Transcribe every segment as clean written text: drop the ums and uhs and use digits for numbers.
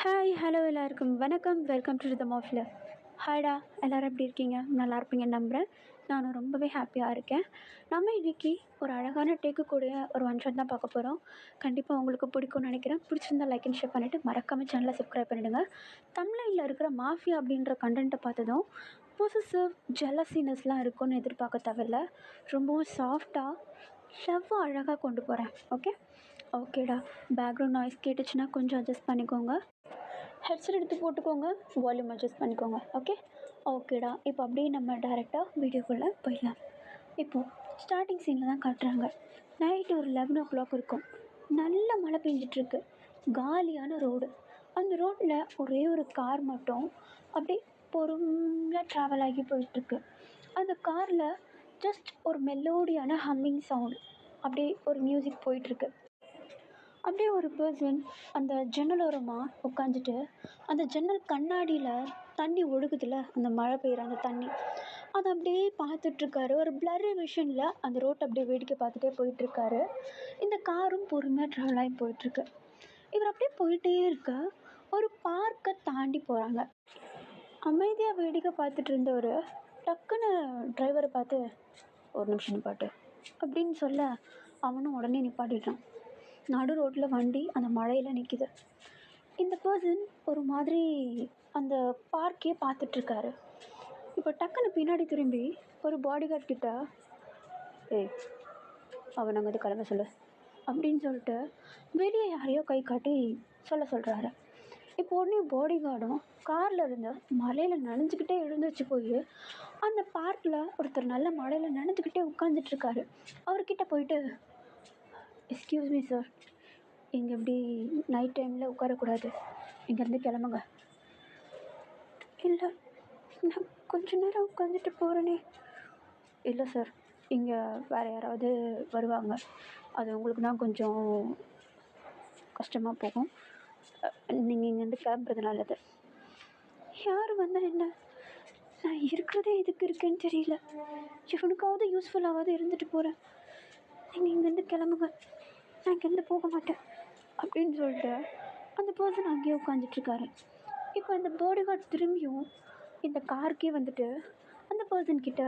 Hi hello எல்லாருக்கும் வணக்கம். Welcome to rhythm of love. ஹாய்டா, எல்லோரும் எப்படி இருக்கீங்க? நல்லா இருப்பீங்கன்னு நம்புகிறேன். நானும் ரொம்பவே ஹாப்பியாக இருக்கேன். நம்ம இன்றைக்கி ஒரு அழகான டேக்குக்கூடிய ஒரு ஒன் ஷாட் தான் பார்க்க போகிறோம். கண்டிப்பாக உங்களுக்கு பிடிக்கும்னு நினைக்கிறேன். பிடிச்சிருந்தா லைக் அண்ட் ஷேர் பண்ணிவிட்டு மறக்காமல் சேனலை சப்ஸ்கிரைப் பண்ணிவிடுங்க. தமிழில் இருக்கிற மாஃபியா அப்படின்ற கண்டென்ட்டை பார்த்ததும் பொசசிவ் ஜெலசினஸ்லாம் இருக்கும்னு எதிர்பார்க்க தேவையில்ல. ரொம்பவும் சாஃப்டாக லவ் அழகாக கொண்டு போகிறேன். ஓகேடா. பேக்ரவுண்ட் நாய்ஸ் கேட்டுச்சுன்னா கொஞ்சம் அட்ஜஸ்ட் பண்ணிக்கோங்க. ஹெட்செட் எடுத்து போட்டுக்கோங்க. வால்யூம் அட்ஜஸ்ட் பண்ணிக்கோங்க. ஓகேடா. இப்போ அப்படியே நம்ம டேரெக்டாக வீடியோக்குள்ளே போயிடலாம். இப்போது ஸ்டார்டிங் சீனில் தான் காட்டுறாங்க. நைட்டு ஒரு 11 o'clock இருக்கும். நல்ல மழை பெஞ்சிட்ருக்கு. காலியான ரோடு. அந்த ரோட்டில் ஒரே ஒரு கார் மட்டும் அப்படியே பொறுமையாக ட்ராவல் ஆகி போயிட்டுருக்கு. அந்த காரில் ஜஸ்ட் ஒரு மெலோடியான ஹம்மிங் சவுண்டு, அப்படியே ஒரு மியூசிக் போயிட்டுருக்கு. அப்படியே ஒரு பர்சன் அந்த ஜன்னலோரமாக உட்காந்துட்டு அந்த ஜன்னல் கண்ணாடியில் தண்ணி ஒழுகுதில்ல, அந்த மழை பெய்கிற அந்த தண்ணி, அதை அப்படியே பார்த்துட்ருக்காரு. ஒரு பிளர்ரி விஷனில் அந்த ரோட்டை அப்படியே வேடிக்கை பார்த்துட்டே போயிட்டுருக்காரு. இந்த காரும் பொறுமையாக ட்ராவல் ஆகி போயிட்டுருக்கு. இவர் அப்படியே போயிட்டே இருக்க ஒரு பார்க்கை தாண்டி போகிறாங்க. அமைதியாக வேடிக்கை பார்த்துட்டு இருந்தவர் டக்குன்னு டிரைவரை பார்த்து, ஒரு நிமிஷம் நிப்பாட்டு அப்படின்னு சொல்ல அவனும் உடனே நிப்பாட்டிட்டான். நடு ரோட்டில் வண்டி அந்த மழையில் நிற்கிது. இந்த பர்சன் ஒரு மாதிரி அந்த பார்க்கே பார்த்துட்ருக்காரு. இப்போ டக்குன்னு பின்னாடி திரும்பி ஒரு பாடிகார்ட் கிட்ட, ஏய் அவன் அங்கே வந்து கிளம்ப சொல்லு அப்படின்னு சொல்லிட்டு வெளியே யாரையோ கை காட்டி சொல்கிறாரு. இப்போ உடனே பாடிகார்டும் காரில் இருந்த மழையில் நனைஞ்சிக்கிட்டே எழுந்துச்சு போய் அந்த பார்க்கில் ஒருத்தர் நல்ல மழையில் நனைஞ்சிக்கிட்டே உட்காந்துட்ருக்காரு. அவர்கிட்ட போயிட்டு, எக்ஸ்கியூஸ் மீ சார், இங்கே இப்படி நைட் டைமில் உட்காரக்கூடாது, இங்கேருந்து கிளம்புங்க. இல்லை, நான் கொஞ்ச நேரம் உட்காந்துட்டு போகிறேனே. இல்லை சார், இங்கே வேறு யாராவது வருவாங்க, அது உங்களுக்கு தான் கொஞ்சம் கஷ்டமாக போகும், நீங்கள் இங்கேருந்து கிளம்புறது நல்லது. யார் வந்தால் என்ன, நான் இருக்கிறதே எதுக்கு இருக்கேன்னு தெரியல, இவனுக்காவது யூஸ்ஃபுல்லாவது இருந்துட்டு போகிறேன், நீங்கள் இங்கேருந்து கிளம்புங்க, நான் இங்கேருந்து போக மாட்டேன் அப்படின்னு சொல்லிட்டு அந்த பர்சன் அங்கேயே உட்காந்துட்ருக்காரு. இப்போ அந்த பாடிகார்ட் திரும்பியும் இந்த காருக்கே வந்துட்டு அந்த பர்சன்கிட்ட,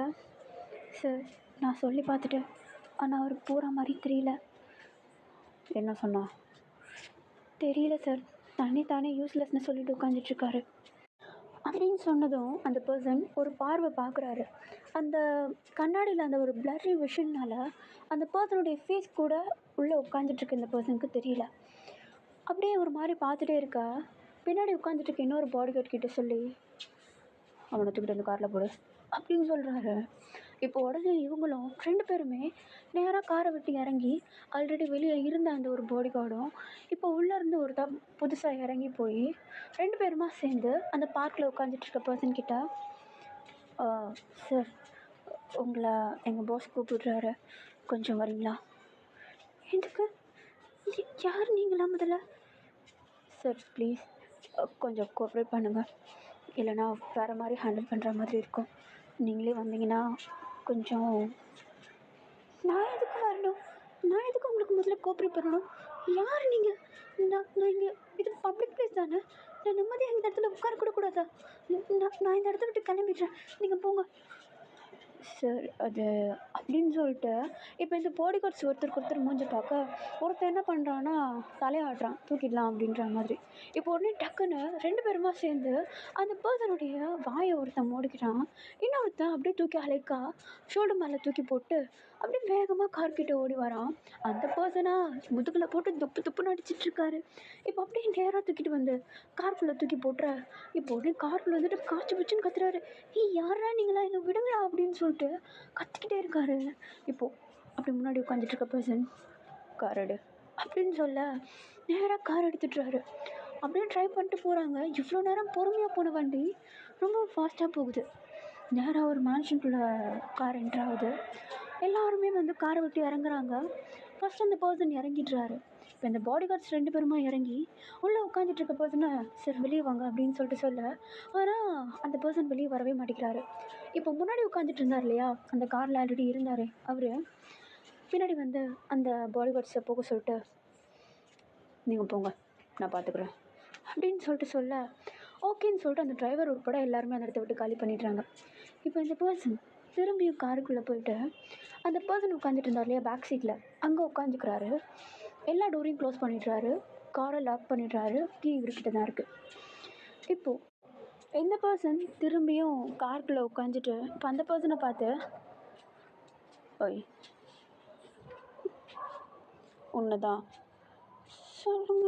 சார் நான் சொல்லி பார்த்துட்டேன், ஆனால் அவர் போகிற மாதிரி தெரியல. என்ன சொன்னா? தெரியல சார், தானே யூஸ்லெஸ்ன்னு சொல்லிட்டு உட்காந்துட்ருக்காரு அப்படின்னு சொன்னதும் அந்த பர்சன் ஒரு பார்வை பார்க்குறாரு. அந்த கண்ணாடியில் அந்த ஒரு பிளர்ரி விஷனால் அந்த பர்சனுடைய ஃபேஸ் கூட உள்ளே உட்காந்துட்ருக்கு இந்த பர்சனுக்கு தெரியல. அப்படியே ஒரு மாதிரி பார்த்துட்டே இருக்கா. பின்னாடி உட்காந்துட்ருக்க இன்னொரு பாடிகார்ட் கிட்டே சொல்லி, அவனை தூக்கிட்டு வந்து காரில் போடு அப்படின்னு சொல்கிறாரு. இப்போ உடனே இவங்களும் 2 பேருமே நேராக காரை விட்டு இறங்கி, ஆல்ரெடி வெளியே இருந்த அந்த ஒரு பாடிகார்டும் இப்போ உள்ளேருந்து ஒருத்தர் புதுசாக இறங்கி போய் 2 பேருமா சேர்ந்து அந்த பார்க்கில் உட்காந்துட்ருக்க பர்சன்கிட்ட, சார் உங்களை எங்கள் பாஸ் கூப்பிடுறாரு, கொஞ்சம் வரீங்களா? எதுக்கு? யார் நீங்களா முதல்ல? சார் ப்ளீஸ் கொஞ்சம் கோஆப்ரேட் பண்ணுங்கள், இல்லைனா வேறு மாதிரி ஹேண்டில் பண்ணுற மாதிரி இருக்கும், நீங்களே வந்தீங்கன்னா கொஞ்சம். நான் எதுக்கு வரணும்? நான் எதுக்கு உங்களுக்கு முதல்ல கோஆப்ரேட் பண்ணணும்? யார் நீங்கள்? நான் இங்கே இது பப்ளிக் பிளேஸ் தானே, நான் நிம்மதியாக இந்த இடத்துல உட்கார கூட கூடாதா? நான் இந்த இடத்த விட்டு கிளம்பிடுறேன், நீங்கள் போங்க. சார் அது அப்படின்னு சொல்லிட்டு இப்போ இந்த பாடிகார்ட்ஸ் ஒருத்தருக்கு மூஞ்சி பார்க்க ஒருத்தர் என்ன பண்ணுறான்னா தலையாடுறான், தூக்கிடலாம் அப்படின்ற மாதிரி. இப்போ உடனே டக்குன்னு 2 பேருமா சேர்ந்து அந்த பர்சனுடைய வாயை ஒருத்தன் மூடிக்கிறான், இன்னொருத்தன் அப்படியே தூக்கி அலைக்கா ஷோல்டர் மேலே தூக்கி போட்டு அப்படியே வேகமாக கார்கிட்ட ஓடி வரான். அந்த பர்சனாக முதுகில் போட்டு துப்பு துப்புன்னு அடிச்சிட்ருக்காரு. இப்போ அப்படியே நேராக தூக்கிட்டு வந்து கார்க்குள்ளே தூக்கி போட்டுற. இப்போ உடனே கார்க்குள்ளே வந்துட்டு காய்ச்சி பிடிச்சின்னு கத்துறாரு, யாரா நீங்களா, என்னை விடுங்களா அப்படின்னு சொல்லிட்டு கத்திக்கிட்டே இருக்காரு. இப்போது அப்படி முன்னாடி உட்காந்துட்ருக்க பர்சன், கார் எடு அப்படின்னு சொல்ல நேராக கார் எடுத்துட்டுறாரு. அப்படியே ட்ரை பண்ணிட்டு போகிறாங்க. இவ்வளோ நேரம் பொறுமையாக போன வண்டி ரொம்ப ஃபாஸ்ட்டாக போகுது. நேராக ஒரு மேன்ஷனுக்குள்ளே கார் என்ட்ரு ஆகுது. எல்லாருமே வந்து காரை விட்டு இறங்குறாங்க. ஃபஸ்ட் அந்த பர்சன் இறங்கிடுறாரு. இப்போ இந்த பாடிகார்ட்ஸ் 2 பேருமா இறங்கி உள்ளே உட்காந்துட்ருக்க பர்சனை, சார் வெளியே வாங்க அப்படின்னு சொல்லிட்டு சொல்ல, ஆனால் அந்த பர்சன் வெளியே வரவே மாட்டேங்கிறாரு. இப்போ முன்னாடி உட்காந்துட்டு இருந்தார் இல்லையா, அந்த காரில் ஆல்ரெடி இருந்தார் அவர், பின்னாடி வந்து அந்த பாடிகார்ட்ஸை போக சொல்லிட்டு, நீங்கள் போங்க நான் பார்த்துக்குறேன் அப்படின்னு சொல்லிட்டு சொல்ல ஓகேன்னு சொல்லிட்டு அந்த டிரைவர் உட்பட எல்லாருமே அந்த இடத்த விட்டு காலி பண்ணிடுறாங்க. இப்போ இந்த பர்சன் திரும்பியும் காருக்குள்ளே போயிட்டு அந்த பர்சன் உட்காந்துட்டு இருந்தார் இல்லையா பேக் சீட்டில், அங்கே உட்காந்துக்கிறாரு. எல்லா டோரையும் க்ளோஸ் பண்ணிடுறாரு, காரை லாக் பண்ணிடுறாரு, கீ இவர்கிட்ட தான் இருக்குது. இப்போது இந்த பர்சன் திரும்பியும் காருக்குள்ளே உட்காந்துட்டு இப்போ அந்த பர்சனை பார்த்து, ஓய் உன்னதான் சொல்லுங்க,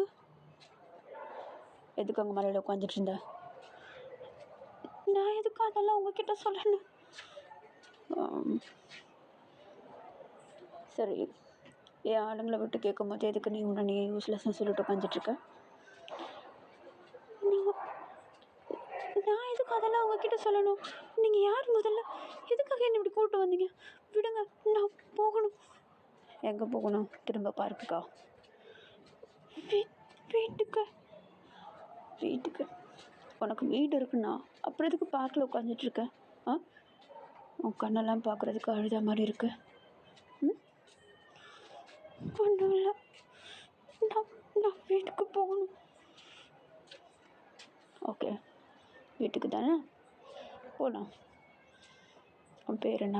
எதுக்கு அங்கே மலையில் உட்காந்துட்டு இருந்த? நான் எதுக்கு அதெல்லாம் உங்ககிட்ட சொல்லணும். சரி, என் ஆளுங்களை விட்டு கேட்கும் போது எதுக்கு நீ உன்னை நீ யூஸ்லெஸ்ன்னு சொல்லிட்டு உட்காந்துட்ருக்க? நீங்கள் நான் எதுக்கு அதெல்லாம் உங்ககிட்ட சொல்லணும்? நீங்கள் யார் முதல்ல? எதுக்காக என்னை இப்படி கூப்பிட்டு வந்தீங்க? விடுங்க, நான் போகணும். எங்கே போகணும்? திரும்ப பார்க்குக்கா? வீட்டுக்கு. வீட்டுக்கு? உனக்கு வீடு இருக்குண்ணா, அப்புறம் எதுக்கு பார்க்கில் உட்காந்துட்ருக்க? ஆ, உன் கண்ணெல்லாம் பார்க்குறதுக்கு அழுத மாதிரி இருக்கு. ஒன்றும் இல்லை, நான் வீட்டுக்கு போகணும். ஓகே, வீட்டுக்கு தானே போகலாம். உன் பேர் என்ன?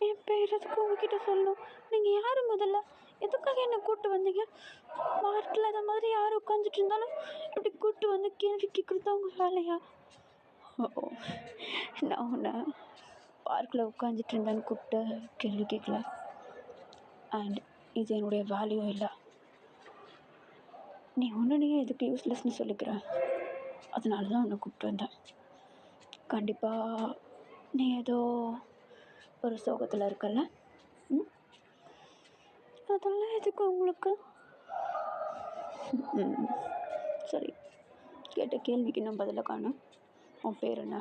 என் பேர் எதுக்கு உங்ககிட்ட சொல்லணும்? நீங்கள் யார் முதல்ல? எதுக்காக என்னை கூப்பிட்டு வந்தீங்க? பார்க்கில் இந்த மாதிரி யார் உட்காந்துட்டு இருந்தாலும் இப்படி கூப்பிட்டு வந்து கேள்வி கேட்குறது தான் உங்கள் வேலையா? ஓ, நான் உன்னை பார்க்கில் உட்காந்துட்டு இருந்தேன்னு கூப்பிட்டு கேள்வி கேட்கல. அண்ட் இது என்னுடைய வேல்யூ இல்லை. நீ ஒன்றுனையே எதுக்கு யூஸ்லெஸ்ன்னு சொல்லிக்கிற? அதனால தான் உன்னை கூப்பிட்டு வந்தேன். கண்டிப்பாக நீ ஏதோ ஒரு சோகத்தில் இருக்கல்ல? அதெல்லாம் எதுக்கு உங்களுக்கு? சரி, கேட்ட கேள்விக்கு நான் பதிலை காணும். உன் பேர் என்ன?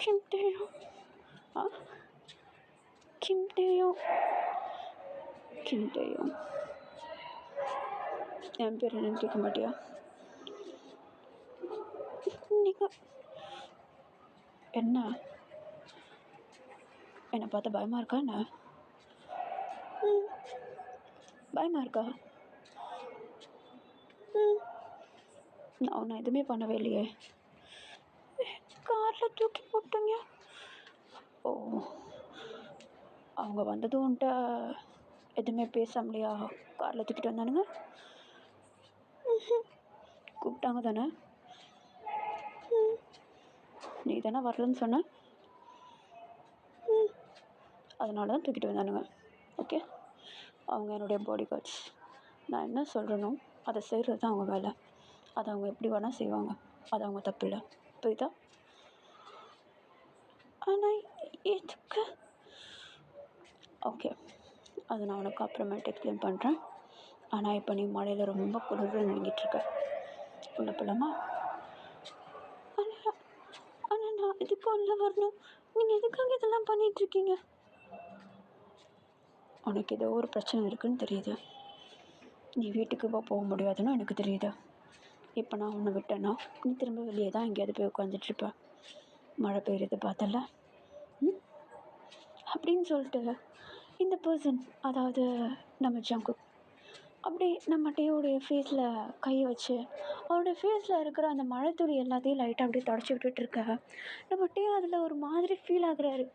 கிம் டேயோங். ஆ, கிம் டேயோங். கிம் டேயோங். என் பேர் என்னன்னு கேட்க மாட்டியா? நீங்கள் என்ன என்னை பார்த்தா பயமாக இருக்கா என்ன? பயமாக இருக்கா? நான் ஒன்றும் எதுவுமே பண்ணவே இல்லையே. காரில் தூக்கி போட்டீங்க. ஓ, அவங்க வந்ததும் உன்ட்ட எதுவுமே பேசாமலையா காரில் தூக்கிட்டு வந்தானுங்க? கூப்பிட்டாங்க தானே? நீ தானே வரலன்னு சொன்ன? அதனால தான் தூக்கிட்டு வந்தானுங்க. ஓகே, அவங்க என்னுடைய பாடி கார்ட்ஸ். நான் என்ன சொல்கிறேனோ அதை செய்கிறது தான் அவங்க வேலை. அதை அவங்க எப்படி வேணால் செய்வாங்க, அது அவங்க தப்பு இல்லை. புரியுதா? ஆனால் எதுக்கு? ஓகே, அதை நான் உனக்கு அப்புறமேட்டு எக்ஸ்பிளைன் பண்ணுறேன். ஆனால் இப்போ நீ மழையில் ரொம்ப குளிரில் நினைக்கிட்டுருக்க. உள்ள போகலாமா? ஆனால் நான் எதுக்கு உள்ள வரணும்? நீங்கள் எதுக்காக இதெல்லாம் பண்ணிகிட்ருக்கீங்க? உனக்கு ஏதோ ஒரு பிரச்சனை இருக்குதுன்னு தெரியுது. நீ வீட்டுக்கு போக முடியாதுன்னு எனக்கு தெரியுது. இப்போ நான் உன்னை விட்டேன்னா நீ திரும்ப வெளியே தான் எங்கேயாவது போய் உட்காந்துட்ருப்ப. மழை பெய்யுறது பார்த்தல அப்படின்னு சொல்லிட்டு இந்த பர்சன், அதாவது நம்ம ஜங்குக், அப்படி நம்ம டேயோடைய ஃபேஸில் கையை வச்சு அவருடைய ஃபேஸில் இருக்கிற அந்த மழை துளி எல்லாத்தையும் லைட்டாக அப்படியே தொடச்சி விட்டுட்டுருக்க நம்ம டே அதில் ஒரு மாதிரி ஃபீல் ஆகுறாரு.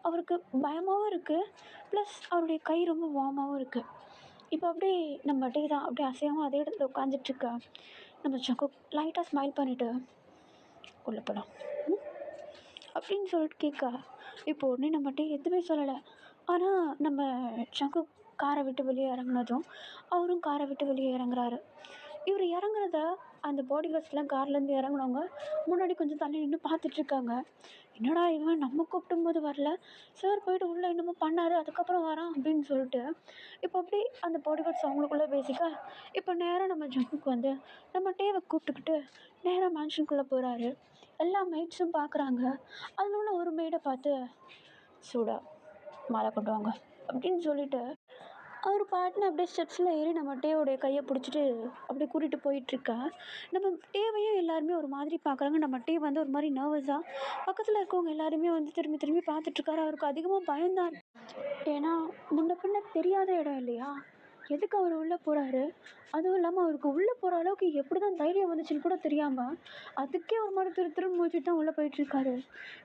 அவருக்கு பயமாகவும் இருக்குது, ப்ளஸ் அவருடைய கை ரொம்ப வார்மாகவும் இருக்குது. இப்போ அப்படியே நம்ம டே தான் அப்படியே அசையாமல் அதே இடத்துல உட்காந்துட்ருக்க நம்ம ஜங்குக் லைட்டாக ஸ்மைல் பண்ணிவிட்டு உள்ளே போகலாம் அப்படின்னு சொல்லிட்டு கேட்க, இப்போ உடனே நம்ம டே எதுவுமே சொல்லலை. ஆனால் நம்ம ஜங்குக் காரை விட்டு வெளியே இறங்குனதும் அவரும் காரை விட்டு வெளியே இறங்குறாரு. இவர் இறங்குறத அந்த பாடி கார்ட்ஸ்லாம் கார்லேருந்து இறங்குனவங்க முன்னாடி கொஞ்சம் தள்ளி நின்று பார்த்துட்ருக்காங்க. என்னடா இவன் நம்ம கூப்பிடும்போது வரல, சார் போயிட்டு உள்ளே என்னமோ பண்ணார், அதுக்கப்புறம் வரான் அப்படின்னு சொல்லிட்டு இப்போ அப்படி அந்த பாடி கார்ட்ஸ் அவங்களுக்குள்ளே பேசிக்க, இப்போ நேராக நம்ம ஜங்குக்கு வந்து நம்ம டேவை கூப்பிட்டுக்கிட்டு நேராக மேன்ஷனுக்குள்ளே போகிறாரு. எல்லா மெய்ட்ஸும் பார்க்குறாங்க. அதில் உள்ள ஒரு மெய்டை பார்த்து சூடா மாலை கொண்டு வாங்க அப்படின்னு சொல்லிட்டு அவர் பாட்டுன்னு அப்படியே ஸ்டெப்ஸில் ஏறி நம்ம டேவோடைய கையை பிடிச்சிட்டு அப்படியே கூட்டிகிட்டு போயிட்டுருக்கா. நம்ம டேவையும் எல்லாருமே ஒரு மாதிரி பார்க்குறாங்க. நம்ம டே வந்து ஒரு மாதிரி நர்வஸாக பக்கத்தில் இருக்கவங்க எல்லாருமே வந்து திரும்பி திரும்பி பார்த்துட்ருக்காரு. அவருக்கு அதிகமாக பயம்தான். ஏன்னா முன்ன பின்ன தெரியாத இடம் இல்லையா, எதுக்கு அவர் உள்ளே போகிறாரு, அதுவும் இல்லாமல் அவருக்கு உள்ளே போகிற அளவுக்கு எப்படி தான் தைரியம் வந்துச்சுன்னு கூட தெரியாமல் அதுக்கே ஒரு மாதிரி திருன்னு முடிச்சுட்டு தான் உள்ளே போயிட்டுருக்காரு.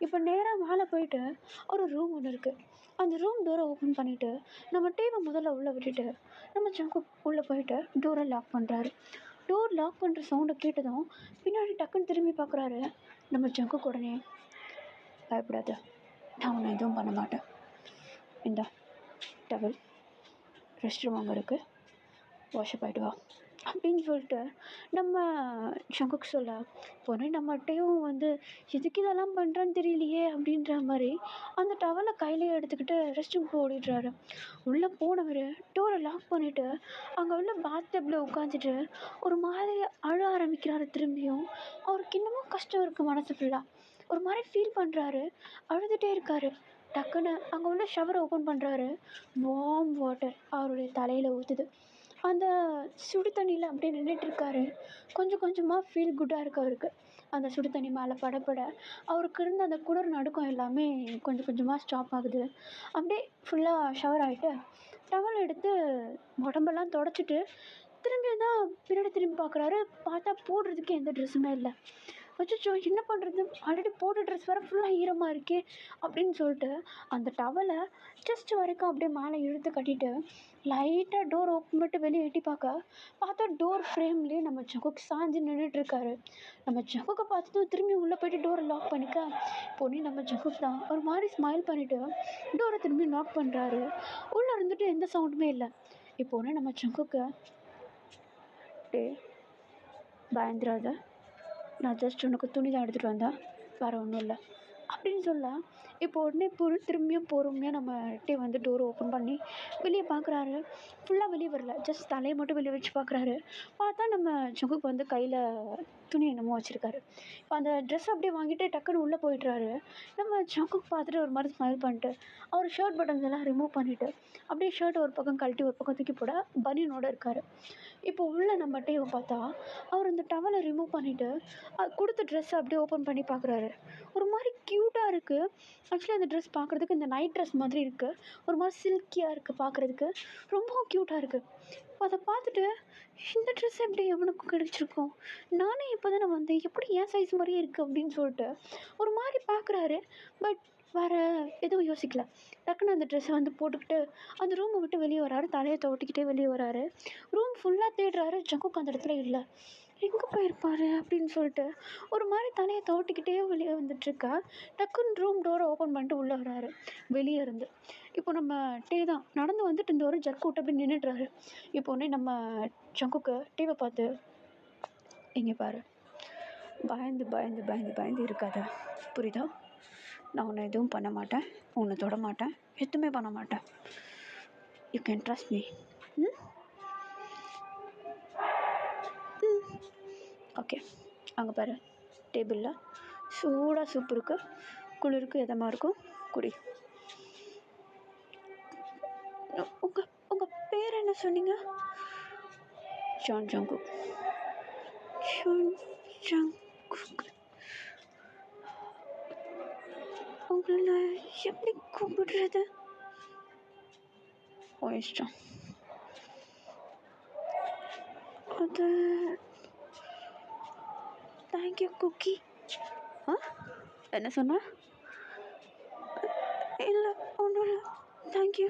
இப்போ நேராக மேலே போயிட்டு ஒரு ரூம் ஒன்று இருக்குது. அந்த ரூம் டோரை ஓப்பன் பண்ணிவிட்டு நம்ம டீவை முதல்ல உள்ளே விட்டுட்டு நம்ம ஜங்குக் உள்ளே போயிட்டு டோரை லாக் பண்ணுறாரு. டோர் லாக் பண்ணுற சவுண்டை கேட்டதும் பின்னாடி டக்குன்னு திரும்பி பார்க்குறாரு. நம்ம ஜங்குக் உடனே, பயப்படாத, நான் உன்னை எதுவும் பண்ண மாட்டேன், இந்தா டவல், ரெஸ்ட் ரூம் அங்கே இருக்குது, வாஷப் ஆகிட்டு வா அப்படின்னு சொல்லிட்டு நம்ம ஜங்குக் சொல்ல போனே நம்மகிட்டையும் எதுக்கு இதெல்லாம் பண்ணுறான்னு தெரியலையே அப்படின்ற மாதிரி அந்த டவலை கையிலேயே எடுத்துக்கிட்டு ரெஸ்ட் ரூம்க்கு ஓடிடுறாரு. உள்ளே போனவர் டோரை லாக் பண்ணிவிட்டு அங்கே உள்ள பாத்டப்பில் உட்காந்துட்டு ஒரு மாதிரி அழ ஆரம்பிக்கிறாரு. திரும்பியும் அவருக்கு இன்னமும் கஷ்டம் இருக்குது, மனசு ஃபுல்லாக ஒரு மாதிரி ஃபீல் பண்ணுறாரு, அழுதுகிட்டே இருக்காரு. டக்குன்னு அங்கே உள்ள ஷவரை ஓப்பன் பண்ணுறாரு. வார்ம் வாட்டர் அவருடைய தலையில் ஊற்றுது. அந்த சுடு தண்ணியில் அப்படியே நின்றுட்டுருக்காரு. கொஞ்சம் கொஞ்சமாக ஃபீல் குட்டாக இருக்குது அவருக்கு. அந்த சுடு தண்ணி மேலே படப்பட அவருக்கு இருந்த அந்த குளிர் நடுக்கம் எல்லாமே கொஞ்சம் கொஞ்சமாக ஸ்டாப் ஆகுது. அப்படியே ஃபுல்லாக ஷவர் ஆகிட்டு டவல் எடுத்து உடம்பெல்லாம் தொடச்சிட்டு திரும்பியும் தான் பின்னாடி திரும்பி பார்க்குறாரு. பார்த்தா போடுறதுக்கு எந்த ட்ரெஸ்ஸுமே இல்லை. அச்சச்சோ, என்ன பண்ணுறது, ஆல்ரெடி போட்ட ட்ரெஸ் வேறு ஃபுல்லாக ஈரமாக இருக்கே அப்படின்னு சொல்லிட்டு அந்த டவலை ஜஸ்ட் வரைக்கும் அப்படியே மேலே இழுத்து கட்டிட்டு லைட்டாக டோர் ஓப்பன் பண்ணிட்டு வெளியே எட்டி பார்த்தா டோர் ஃப்ரேம்லேயே நம்ம ஜங்குக் சாஞ்சு நின்றுட்டுருக்காரு. நம்ம ஜங்குக்கை பார்த்ததும் திரும்பி உள்ளே போய்ட்டு டோரை லாக் பண்ணிக்க பொண்ணு நம்ம ஜங்குக் தான் ஒரு மாதிரி ஸ்மைல் பண்ணிவிட்டு டோரை திரும்பி லாக் பண்ணுறாரு. உள்ளே இருந்துட்டு எந்த சவுண்டுமே இல்லை. இப்போன்னு நம்ம ஜங்குக்கு, டே பயந்துராத, நான் ஜஸ்ட் உனக்கு துணி தான் எடுத்துகிட்டு வந்தேன், வேறு ஒன்றும் இல்லை அப்படின்னு சொல்ல இப்போ உடனே திரும்பியும் பொறுமையாக நம்ம டோர் ஓப்பன் பண்ணி வெளியே பார்க்குறாரு. ஃபுல்லாக வெளியே வரல, ஜஸ்ட் தலையை மட்டும் வெளியே வச்சு பார்க்குறாரு. பார்த்தா நம்ம ஜங்குக் கையில் துணி என்னமோ வச்சுருக்காரு. இப்போ அந்த ட்ரெஸ் அப்படியே வாங்கிட்டு டக்குன்னு உள்ளே போயிடுறாரு. நம்ம ஜங்குக் பார்த்துட்டு ஒரு மாதிரி ஸ்மைல் பண்ணிட்டு அவர் ஷர்ட் பட்டன்ஸ் எல்லாம் ரிமூவ் பண்ணிவிட்டு அப்படியே ஷர்ட் ஒரு பக்கம் கழட்டி ஒரு பக்கம் தூக்கி போட பனியனோடு இருக்கார். இப்போ உள்ள நம்ம டேவை பார்த்தா அவர் அந்த டவலை ரிமூவ் பண்ணிவிட்டு கொடுத்த ட்ரெஸ்ஸை அப்படியே ஓப்பன் பண்ணி பார்க்குறாரு. ஒரு மாதிரி க்யூட்டாக இருக்குது. ஆக்சுவலி அந்த ட்ரெஸ் பார்க்குறதுக்கு இந்த நைட் ட்ரெஸ் மாதிரி இருக்குது. ஒரு மாதிரி சில்கியாக இருக்குது, பார்க்குறதுக்கு ரொம்பவும் க்யூட்டாக இருக்குது. அதை பார்த்துட்டு இந்த ட்ரெஸ் எப்படி எவனுக்கும் கிடச்சிருக்கும், நானே இப்போ தானே வந்தேன், எப்படி என் சைஸ் மாதிரியே இருக்குது அப்படின்னு சொல்லிட்டு ஒரு மாதிரி பார்க்குறாரு. பட் வேறு எதுவும் யோசிக்கல. டக்குன்னு அந்த ட்ரெஸ்ஸை போட்டுக்கிட்டு அந்த ரூமை விட்டு வெளியே வராரு. தலையை துவட்டிக்கிட்டே வெளியே வராரு. ரூம் ஃபுல்லாக தேடுறாரு. ஜங்குக் அந்த இடத்துல இல்லை. எங்கே போயிருப்பார் அப்படின்னு சொல்லிட்டு ஒரு மாதிரி தலையை துவட்டிக்கிட்டே வெளியே வந்துட்டுருக்கா. டக்குன்னு ரூம் டோரை ஓப்பன் பண்ணிட்டு உள்ளே வராரு வெளியே இருந்து. இப்போ நம்ம தான் நடந்து வந்துட்டு இந்த ஒரு ஜர்க்கு விட்டு அப்படி நின்றுட்டுறாரு. இப்போ உடனே நம்ம ஜங்குக்கு டீவை பார்த்து, இங்கே பாரு, பயந்து பயந்து பயந்து பயந்து இருக்காத, புரியுதா? நான் உன்னை எதுவும் பண்ண மாட்டேன், உன்னை தொட மாட்டேன், எதுவுமே பண்ண மாட்டேன். You can trust me. Okay, அங்கே பாரு, டேபிளில் சூடாக சூப் இருக்குது, குளிருக்கு எதமாக இருக்கும், குடி. உங்கள் பேர் என்ன சொன்னீங்க? John Jungkook. John Jungkook. உங்களை எப்படி கூப்பிடுறது? ஓ இஷ்டம். அது தேங்க்யூ குக்கி. என்ன சொன்ன? இல்லை ஒன்றும் இல்லை, தேங்க்யூ.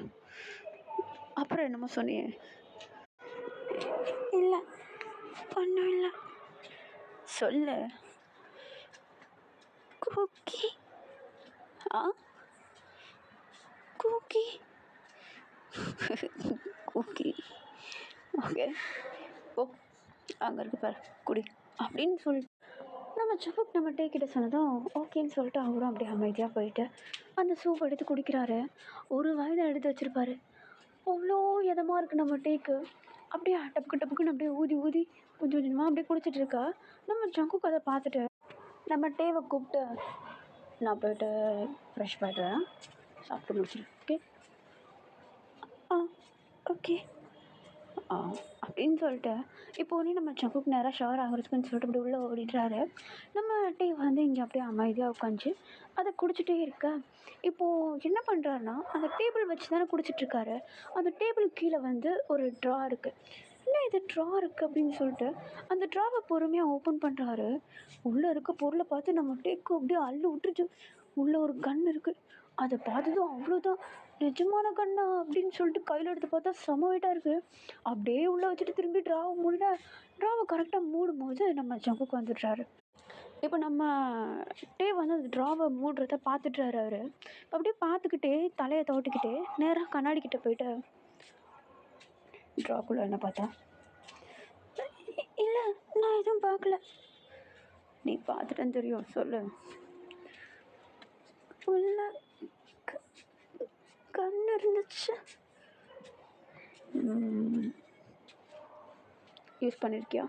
அப்புறம் என்னமோ சொன்னியே? இல்லை ஒன்றும் இல்லை, சொல்லு. குக்கி. குக்கி. குக்கி. ஓகே, ஓ அங்கே இருக்கு பாரு, குடி அப்படின்னு சொல்லிட்டு நம்ம ஜங்குக் நம்ம கிட்ட சொன்னதும் ஓகேன்னு சொல்லிட்டு அவரும் அப்படியே அமைதியாக போயிட்டு அந்த சூப் எடுத்து குடிக்கிறாரு. ஒரு வாய்தான் எடுத்து வச்சுருப்பாரு. அவ்வளோ இதமாக இருக்குது நம்ம டேக்கு. அப்படியே டப்புக்கு டப்புக்குன்னு அப்படியே ஊதி ஊதி கொஞ்சம் கொஞ்சமாக அப்படியே குடிச்சிட்ருக்கா. நம்ம ஜங்குக் அதை பார்த்துட்டு நம்ம டேவை கூப்பிட்டு, நான் போய்ட்டு ஃப்ரெஷ் பண்ணுறேன், சாப்பிட்டு முடிச்சிடு. ஓகே. ஓகே. அப்படின்னு சொல்லிட்டு இப்போ உடனே நம்ம சங்குக்கு நேராக ஷவர் ஆகுறதுக்குன்னு சொல்லிட்டு இப்படி உள்ளே ஓடிடுறாரு. நம்ம டீ வந்து இங்கே அப்படியே அமைதியாக உட்காந்து அதை குடிச்சிட்டே இருக்க. இப்போது என்ன பண்ணுறாருன்னா அந்த டேபிள் வச்சு தானே குடிச்சிட்ருக்காரு. அந்த டேபிள் கீழே வந்து ஒரு ட்ரா இருக்குது. என்ன இது ட்ரா இருக்குது அப்படின்னு சொல்லிட்டு அந்த ட்ராவை பொறுமையாக ஓப்பன் பண்ணுறாரு. உள்ளே இருக்க பொருளை பார்த்து நம்ம டேக்கு அப்படியே அள்ளு விட்டுருச்சு. உள்ளே ஒரு கன் இருக்குது. அதை பார்த்ததும் அவ்வளோதான், நிஜமான கண்ணா அப்படின்னு சொல்லிட்டு கையில் எடுத்து பார்த்தா செம வெயிட்டாக இருக்குது. அப்படியே உள்ளே வச்சுட்டு திரும்பி ட்ராவை கரெக்டாக மூடும்போது நம்ம ஜங்குக்கு வந்துடுறாரு. இப்போ நம்ம டே வந்து அந்த ட்ராவை மூடுறத பார்த்துட்றாரு அவர். அப்படியே பார்த்துக்கிட்டே தலையை தோட்டிக்கிட்டே நேராக கண்ணாடிக்கிட்ட போயிட்டு ட்ராக்குள்ளே என்ன பார்த்தா, இல்லை நான் எதுவும் பார்க்கல. நீ பார்த்துட்டேன்னு தெரியும், சொல்லு. உள்ள கண்ணு இருந்துச்சு. யூஸ் பண்ணியிருக்கியா?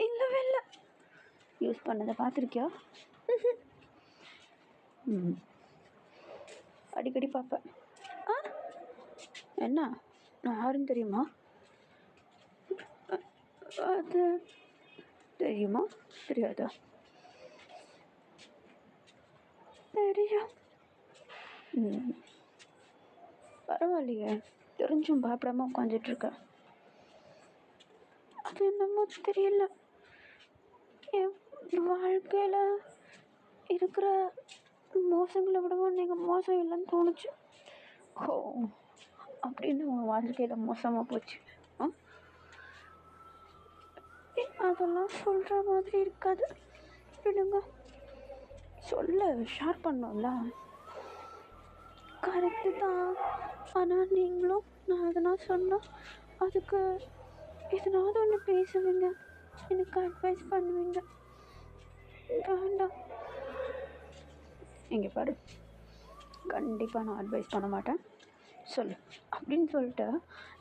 இல்லவே இல்லை. யூஸ் பண்ணதை பார்த்துருக்கியா? அடிக்கடி பார்ப்பேன். என்ன, நான் யாருன்னு தெரியுமா? அது தெரியுமா தெரியாதா? தெரியும். பரவாயில்லையே, தெரிஞ்சும் பயப்படாம உட்காந்துட்ருக்க. அது என்னமோ தெரியல, என் வாழ்க்கையில் இருக்கிற மோசங்களை விடவும் நீங்கள் மோசம் இல்லைன்னு தோணுச்சு. ஓ, அப்படின்னு உன் வாழ்க்கையில் மோசமாக போச்சு. அதெல்லாம் சொல்கிற மாதிரி இருக்காது, விடுங்க. சொல்ல ஷேர் பண்ணோம்ல. கரெக்டு தான். ஆனால் நீங்களும் நான் எதனா சொன்னால் அதுக்கு எதனாவது ஒன்று பேசுவீங்க, எனக்கு அட்வைஸ் பண்ணுவீங்க. வேண்டாம். இங்கே பாரு, கண்டிப்பாக நான் அட்வைஸ் பண்ண மாட்டேன், சொல்லு அப்படின்னு சொல்லிட்டு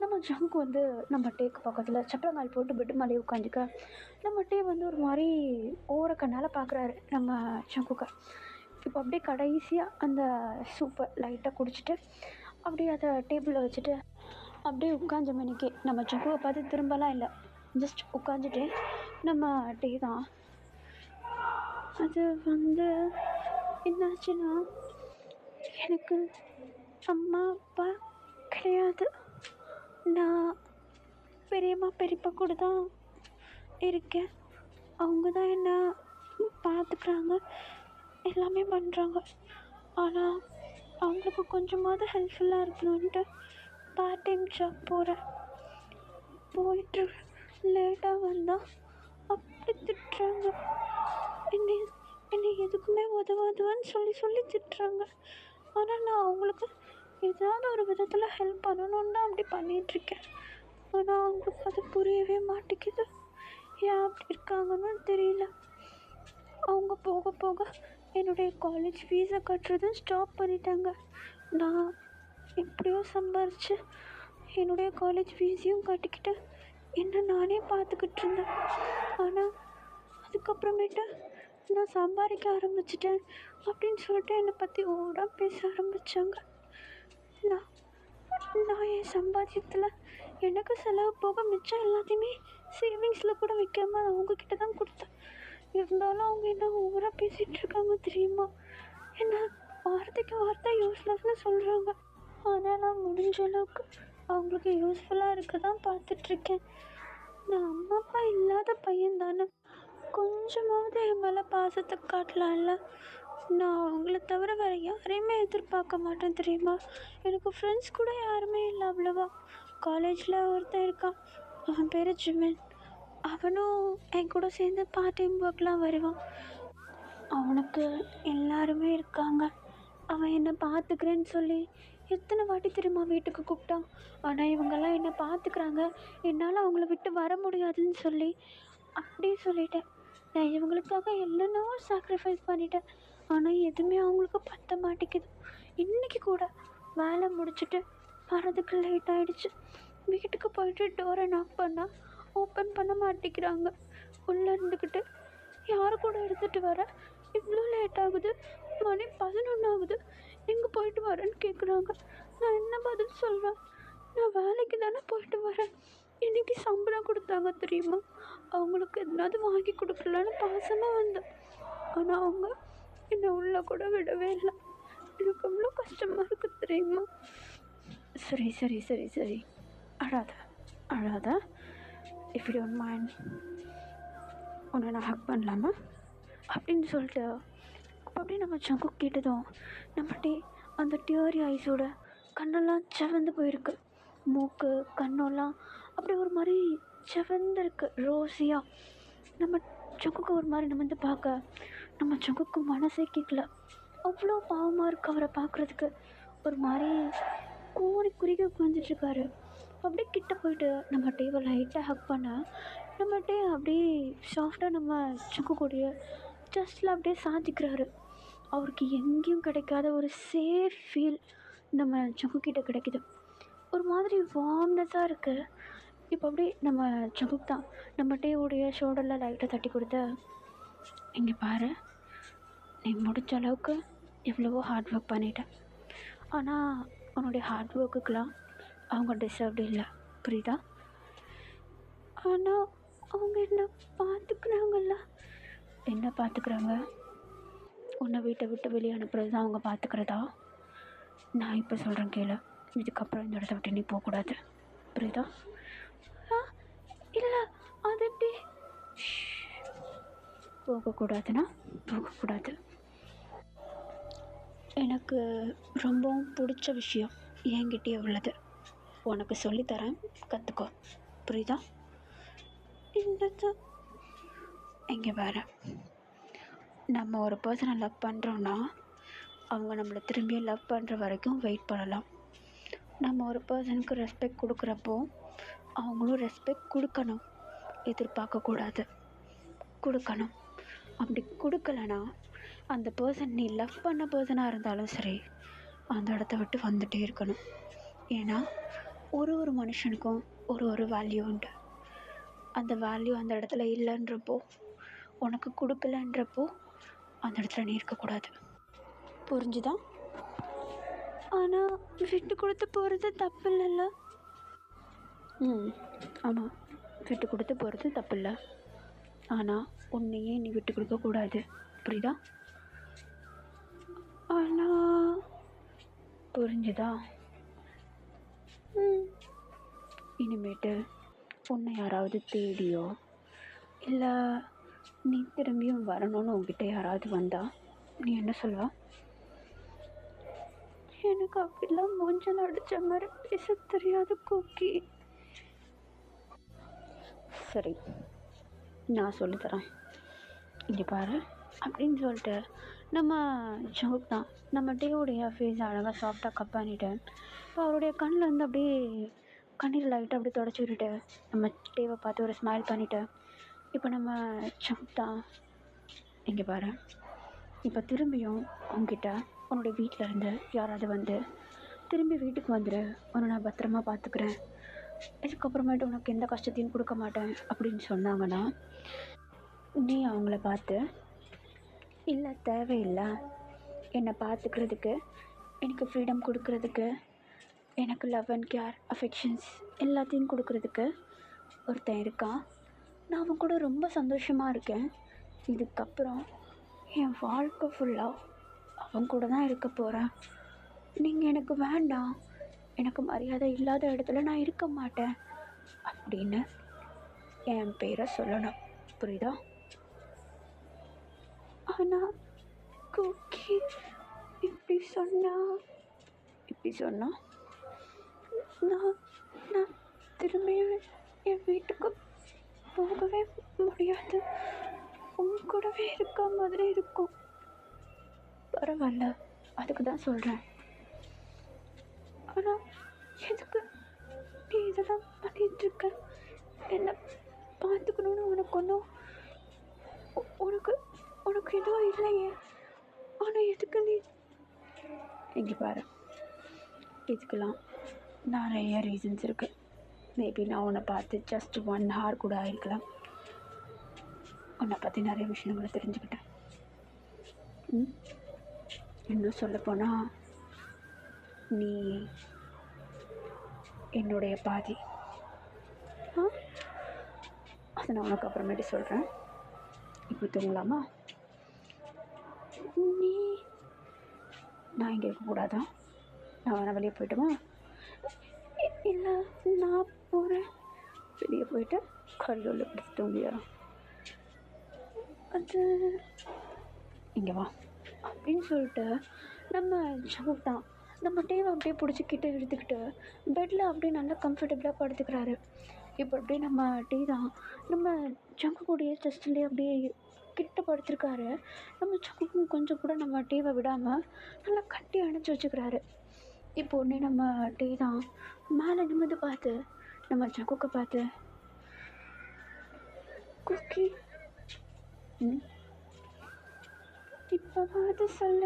நம்ம ஜங்கு வந்து நம்ம டேக்கு பக்கத்தில் சப்பளங்கால் போட்டு பெட்டு மேலே உட்காந்துக்க. நம்ம டே வந்து ஒரு மாதிரி ஓரக்கண்ணால் பார்க்குறாரு நம்ம ஜங்குக்க. இப்போ அப்படியே கடைசியாக அந்த சூப்பை லைட்டாக குடிச்சிட்டு அப்படியே அதை டேபிளில் வச்சுட்டு அப்படியே உட்காந்த மணிக்கு நம்ம ஜங்குவை பார்த்து திரும்பலாம் இல்லை, ஜஸ்ட் உட்காந்துட்டு நம்ம டே தான். அது வந்து என்னாச்சுன்னா, எனக்கு அம்மா அப்பா கிடையாது. நான் பெரியம்மா பெரியப்பா கூட தான் இருக்கேன். அவங்க தான் என்ன பார்த்துக்குறாங்க, எல்லாமே பண்ணுறாங்க. ஆனால் அவங்களுக்கு கொஞ்சமாவது ஹெல்ப்ஃபுல்லாக இருக்கணுன்ட்டு பார்ட் டைம் ஜாப் போகிறேன். போயிட்டு லேட்டாக வந்தால் அப்படி திட்டுறாங்க. என்னை எதுக்குமே உதவாதுவான்னு சொல்லி திட்டுறாங்க. ஆனால் நான் அவங்களுக்கு ஏதாவது ஒரு விதத்தில் ஹெல்ப் பண்ணணுன்னு தான் அப்படி பண்ணிகிட்ருக்கேன். ஆனால் அவங்களுக்கு அது புரியவே மாட்டேங்குது. ஏன் அப்படி இருக்காங்கன்னு தெரியல. அவங்க போக போக என்னுடைய காலேஜ் ஃபீஸை கட்டுறதும் ஸ்டாப் பண்ணிட்டாங்க. நான் எப்படியோ சம்பாரித்து என்னுடைய காலேஜ் ஃபீஸையும் கட்டிக்கிட்டு என்ன நானே பார்த்துக்கிட்டு இருந்தேன். ஆனால் அதுக்கப்புறமேட்டு நான் சம்பாதிக்க ஆரம்பிச்சிட்டேன் அப்படின்னு சொல்லிட்டு என்னை பற்றி ஓடாக பேச ஆரம்பித்தாங்க. நான் என் சம்பாத்தியத்தில் எனக்கு செலவு போக மிச்சம் எல்லாத்தையுமே சேவிங்ஸில் கூட வைக்காமல் அவங்கக்கிட்ட தான் கொடுத்தேன். இருந்தாலும் அவங்க என்ன ஓவராக பேசிகிட்டு இருக்காங்க தெரியுமா? என்ன வார்த்தைக்கு வார்த்தை யூஸ்லெஸ்னு சொல்கிறாங்க. ஆனால் நான் முடிஞ்ச அளவுக்கு அவங்களுக்கு யூஸ்ஃபுல்லாக இருக்க தான் பார்த்துட்ருக்கேன். நான் அம்மா அப்பா இல்லாத பையன் தானே, கொஞ்சமாவது என் மேலே பாசத்தை காட்டலாம்ல. நான் அவங்கள தவிர வேறு யாரையுமே எதிர்பார்க்க மாட்டேன் தெரியுமா? எனக்கு ஃப்ரெண்ட்ஸ் கூட யாருமே இல்லை அவ்வளவா. காலேஜில் ஒருத்தன் இருக்கான், அவன் பேர் ஜிமின். அவனும் என் கூட சேர்ந்து பார்ட் டைம் ஒர்க்லாம் வருவான். அவனுக்கு எல்லாருமே இருக்காங்க. அவன் என்னை பார்த்துக்கிறேன்னு சொல்லி எத்தனை வாட்டி தெரியுமா வீட்டுக்கு கூப்பிட்டான். ஆனால் இவங்கெல்லாம் என்னை பார்த்துக்கிறாங்க, என்னால் அவங்கள விட்டு வர முடியாதுன்னு சொல்லி அப்படியே சொல்லிட்டேன். நான் இவங்களுக்காக என்னென்னவோ சாக்ரிஃபைஸ் பண்ணிட்டேன். ஆனால் எதுவுமே அவங்களுக்கு பத்த மாட்டேங்குது. இன்றைக்கி கூட வேலை முடிச்சுட்டு வரதுக்கு லேட் ஆகிடுச்சு. வீட்டுக்கு போயிட்டு டோரை நாக் பண்ணால் ஓப்பன் பண்ண மாட்டேங்கிறாங்க. உள்ளே இருந்துக்கிட்டு யார் கூட எடுத்துகிட்டு வர, இவ்வளோ லேட் ஆகுது, மணி 11 ஆகுது, எங்கே போயிட்டு வரேன்னு கேட்குறாங்க. நான் என்ன பதில் சொல்வேன்? நான் வேலைக்கு தானே போயிட்டு வரேன், இன்றைக்கி சம்பளம் கொடுத்தாங்க தெரியுமா? அவங்களுக்கு எதுனாவது வாங்கி கொடுக்கலான்னு பாசமாக வந்தேன். ஆனால் அவங்க என்னை உள்ளே கூட விடவே இல்லை. எனக்கு அவ்வளோ கஷ்டமாக இருக்குது தெரியுமா? சரி சரி சரி சரி, அழாத அழாத. இஃப் யூ டோன்ட் மைண்ட், உன்னை நான் ஹக் பண்ணலாமா அப்படின்னு சொல்லிட்டு அப்படியே நம்ம சங்கு கேட்டதும் நம்மகிட்டே அந்த டியரி ஐஸோட கண்ணெல்லாம் செவந்து போயிருக்கு. மூக்கு கண்ணெல்லாம் அப்படியே ஒரு மாதிரி செவந்திருக்கு ரோஸியாக. நம்ம சங்குக்கு ஒரு மாதிரி நிமிர்ந்து பார்க்க நம்ம சங்குக்கு மனசே கேட்கல. அவ்வளோ பாவமாக இருக்குது அவரை பார்க்குறதுக்கு. ஒரு மாதிரி கூறி குறுகி உட்காந்துட்ருக்காரு. அப்படியே கிட்ட போயிட்டு நம்ம டேவை லைட்டாக ஹக் பண்ண நம்ம டே அப்படியே சாஃப்டாக நம்ம சங்கு கூடிய ஜஸ்ட்டில் அப்படியே சாத்திக்கிறாரு. அவருக்கு எங்கேயும் கிடைக்காத ஒரு சேஃப் ஃபீல் நம்ம சங்கு கிட்ட கிடைக்குது. ஒரு மாதிரி வார்ம்னஸாக இருக்குது. இப்போ அப்படியே நம்ம சங்குக்கு தான் நம்ம டேவுடைய ஷோல்டரில் லைட்டாக தட்டி கொடுத்த, இங்கே பாரு, நீ முடிஞ்ச அளவுக்கு எவ்வளவோ ஹார்ட் ஒர்க் பண்ணிட்டேன். ஆனால் உன்னுடைய ஹார்ட் ஒர்க்குக்கெலாம் அவங்க டிசர்வ்டு இல்லை, புரியுதா? ஆனால் அவங்க என்ன பார்த்துக்குறாங்கல்ல. என்ன பார்த்துக்குறாங்க? உன்னை வீட்டை விட்டு வெளியே அனுப்புறது தான் அவங்க பார்த்துக்கிறதா? நான் இப்போ சொல்கிறேன் கேளு, இதுக்கப்புறம் இந்த இடத்த விட்டு நீ போகக்கூடாது, புரியுதா? இல்லை, அது எப்படி? போகக்கூடாதுன்னா போகக்கூடாது. எனக்கு ரொம்பவும் பிடிச்ச விஷயம் என்கிட்டயே உள்ளது. உனக்கு சொல்லித்தரேன், கற்றுக்கோ, புரியுதா? இந்த இங்கே வேறு, நம்ம ஒரு பர்சனை லவ் பண்ணுறோன்னா அவங்க நம்மளை திரும்பியும் லவ் பண்ணுற வரைக்கும் வெயிட் பண்ணலாம். நம்ம ஒரு பர்சனுக்கு ரெஸ்பெக்ட் கொடுக்குறப்போ அவங்களும் ரெஸ்பெக்ட் கொடுக்கணும், எதிர்பார்க்கக்கூடாது, கொடுக்கணும். அப்படி கொடுக்கலனா அந்த பர்சன் நீ லவ் பண்ண பர்சனாக இருந்தாலும் சரி அந்த இடத்த விட்டு வந்துகிட்டே இருக்கணும். ஏன்னா ஒரு மனுஷனுக்கும் ஒரு வேல்யூ உண்டு. அந்த வேல்யூ அந்த இடத்துல இல்லைன்றப்போ, உனக்கு கொடுக்கலன்றப்போ அந்த இடத்துல நீ இருக்கக்கூடாது, புரிஞ்சுதா? ஆனால் விட்டு கொடுத்து போகிறது தப்பு இல்லைல்ல? ஆமாம், விட்டு கொடுத்து போகிறது தப்பு இல்லை. ஆனால் உன்னையே நீ விட்டு கொடுக்கக்கூடாது, புரியுதா? ஆனால் புரிஞ்சுதா? இனிமேட்டு உன்னை யாராவது தேடியோ இல்லை நீ திரும்பியும் வரணும்னு உங்ககிட்ட யாராவது வந்தால் நீ என்ன சொல்வா? எனக்கு அப்படிலாம் மூஞ்சல் அடித்த மாதிரி பேச தெரியாது கோக்கி. சரி, நான் சொல்லித்தரேன், இங்கே பாரு அப்படின்னு சொல்லிட்டு நம்ம ஜோக் தான் நம்ம டேவுடைய ஃபேஸ் அழகாக சாஃப்டாக கப் பண்ணிவிட்டேன். இப்போ அவருடைய கண்ணில் வந்து அப்படியே கண்ணீர் லைட்டாக அப்படியே தொடச்சி விட்டுட்டு நம்ம டேவை பார்த்து ஒரு ஸ்மைல் பண்ணிவிட்டு இப்போ நம்ம ஜோக் தான், இங்கே பாரு, இப்போ திரும்பியும் உங்ககிட்ட உன்னோட வீட்டில் இருந்து யாராவது வந்து திரும்பி வீட்டுக்கு வந்துடு, உன்னை நான் பத்திரமா பார்த்துக்கிறேன், இதுக்கப்புறமேட்டு உனக்கு எந்த கஷ்டத்தையும் கொடுக்க மாட்டேன் அப்படின்னு சொன்னாங்கன்னா நீ அவங்கள பார்த்து, இல்லை தேவையில்லை, என்னை பார்த்துக்கிறதுக்கு, எனக்கு ஃப்ரீடம் கொடுக்குறதுக்கு, எனக்கு லவ் அண்ட் கேர் அஃபெக்ஷன்ஸ் எல்லாத்தையும் கொடுக்குறதுக்கு ஒருத்தன் இருக்கான், நான் அவன் கூட ரொம்ப சந்தோஷமாக இருக்கேன், இதுக்கப்புறம் என் வாழ்க்கை ஃபுல்லாக அவன் கூட தான் இருக்க போகிறேன், நீங்கள் எனக்கு வேண்டாம், எனக்கு மரியாதை இல்லாத இடத்துல நான் இருக்க மாட்டேன் அப்படின்னு என் பேரை சொல்லணும், புரியுதா? ஆனால் கோக்கி இப்படி சொன்னால் நான் நான் திரும்பியும் என் வீட்டுக்கு போகவே முடியாது, உங்க கூடவே இருக்க மாதிரி இருக்கும். பரவாயில்ல, அதுக்கு தான் சொல்கிறேன். ஆனால் எதுக்கு நீ இதெல்லாம் பண்ணிகிட்ருக்க? என்னை பார்த்துக்கணுன்னு உனக்கு ஒன்றும் உனக்கு உனக்கு எதுவும் இல்லையே, ஆனால் எதுக்கு நீ? இங்கே பாரு, இதுக்கெல்லாம் நிறைய ரீசன்ஸ் இருக்குது. மேபி நான் உன்னை பார்த்து ஜஸ்ட் 1 hour கூட ஆயிருக்கலாம். உன்னை பற்றி நிறைய விஷயங்களை தெரிஞ்சுக்கிட்டேன். இன்னும் சொல்லப்போனால் நீ என்னுடைய பாதி. ஆ அதை நான் உனக்கு அப்புறமேட்டு சொல்கிறேன். இப்போ தூங்கலாமா? நீ நான் இங்கே இருக்கக்கூடாதா? நான் வேணா வெளியே போய்ட்டுமா? இல்லை, நான் போகிறேன். வெளியே போயிட்டு கல்லூரில் பிடிச்சி தூங்கியா? அது இங்கே வா அப்படின்னு சொல்லிட்டு நம்ம ஜங்குக் தான் நம்ம டேவை அப்படியே பிடிச்சிக்கிட்டு இழுத்துக்கிட்டு பெட்டில் அப்படியே நல்லா கம்ஃபர்டபுளாக படுத்துக்கிறாரு. இப்போ அப்படியே நம்ம டே தான் நம்ம ஜங்குக்குடைய செஸ்ட்லேயே அப்படியே கிட்ட படுத்திருக்காரு. நம்ம ஜங்குக்கும் கொஞ்சம் கூட நம்ம டேவை விடாமல் நல்லா கட்டி அணைச்சி வச்சுக்கிறாரு. இப்போ உடனே நம்ம டே தான் மேலே நிமிர்ந்து பார்த்து நம்ம ஜங்குக்கை பார்த்து, குக்கி இப்போவாது சொல்ல,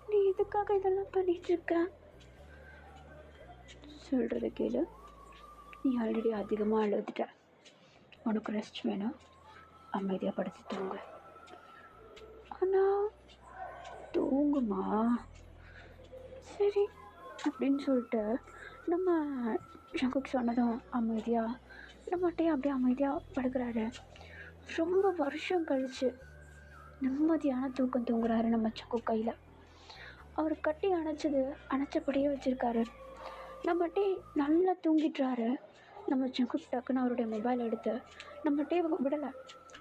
நீ எதுக்காக இதெல்லாம் பண்ணிகிட்ருக்க? சொல்கிறது கேளு, நீ ஆல்ரெடி அதிகமாக அழுதுட்ட. உனக்கு ரெஸ்ட் வேணும், அமைதியாக படுத்து தூங்கு. ஆனால் தூங்குமா? சரி அப்படின்னு சொல்லிட்டு நம்ம ஜங்குக் சொன்னதும் அமைதியாக நம்மகிட்டே அப்படியே அமைதியாக படுக்கிறாரு. ரொம்ப வருஷம் கழித்து நிம்மதியான தூக்கம் தூங்குறாரு நம்ம ஜங்குக் கையில். அவர் கட்டி அணைச்சபடியே வச்சுருக்காரு. நம்மகிட்டே நல்லா தூங்கிட்டுறாரு. நம்ம ஜங்குக் டக்குன்னு அவருடைய மொபைல் எடுத்து நம்மகிட்டே விடலை,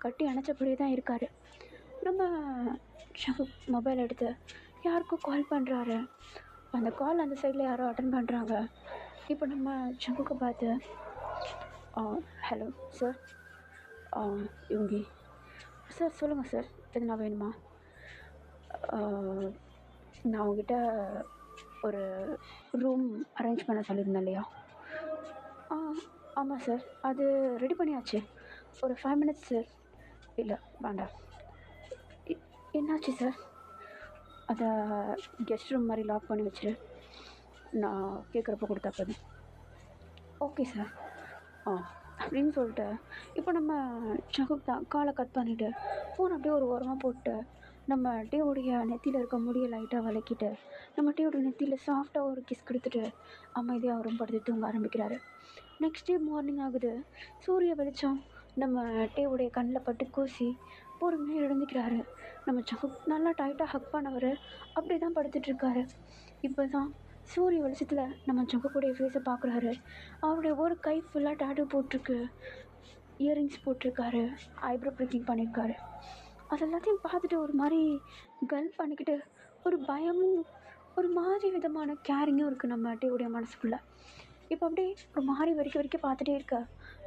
கட்டி அணைச்சபடியே தான் இருக்கார். நம்ம ஜங்குக் மொபைல் எடுத்து யாருக்கும் கால் பண்ணுறாரு. அந்த கால் அந்த சைடில் யாரோ அட்டன் பண்ணுறாங்க. இப்போ நம்ம ஜங்குக்கை பார்த்து, ஹலோ சார், யோங்கி சார், சொல்லுங்கள் சார், எதுனா வேணுமா? நான் உங்ககிட்ட ஒரு ரூம் அரேஞ்ச் பண்ண சொல்லியிருந்தேன் இல்லையா? ஆமாம் சார், அது ரெடி பண்ணியாச்சு. ஒரு 5 minutes சார். இல்லை வேண்டாம். என்னாச்சு சார்? அதை கெஸ்ட் ரூம் மாதிரி லாக் பண்ணி வச்சுரு, நான் கேட்குறப்ப கொடுத்தா போதும். Okay sir. அப்படின்னு சொல்லிட்டு இப்போ நம்ம ஜங்குக் தான் காலை கட் பண்ணிவிட்டு ஃபோன் அப்படியே ஒரு ஓரமாக போட்டு நம்ம டேவுடைய நெத்தியில் இருக்க முடியை லைட்டாக விளக்கிட்டு நம்ம டேவோட நெத்தியில் சாஃப்டாக ஒரு கிஸ் கொடுத்துட்டு அமைதியாக அவரும் படுத்து தூங்க ஆரம்பிக்கிறாரு. நெக்ஸ்ட் டே மார்னிங் ஆகுது. சூரிய வெளிச்சம் நம்ம டேவுடைய கண்ணில் பட்டு கூசி பொறுமையாக எழுந்துக்கிறாரு. நம்ம ஜங்குக் நல்லா டைட்டாக ஹக் பண்ணவர் அப்படி தான் படுத்துட்ருக்காரு. இப்போ தான் சூரிய வெளிச்சத்தில் நம்ம ஜங்குக்குடைய ஃபேஸை பார்க்குறாரு. அவருடைய ஒரு கை ஃபுல்லாக டாட்டூ போட்டிருக்கு, இயரிங்ஸ் போட்டிருக்காரு, ஐப்ரோ ப்ரிக்கிங் பண்ணியிருக்காரு. அது எல்லாத்தையும் பார்த்துட்டு ஒரு மாதிரி கல் பண்ணிக்கிட்டு ஒரு பயமும் ஒரு மாதிரி விதமான கேரிங்கும் இருக்குது நம்ம டேவுடைய மனசுக்குள்ளே. இப்போ அப்படியே ஒரு மாதிரி வரைக்கும் பார்த்துட்டே இருக்கா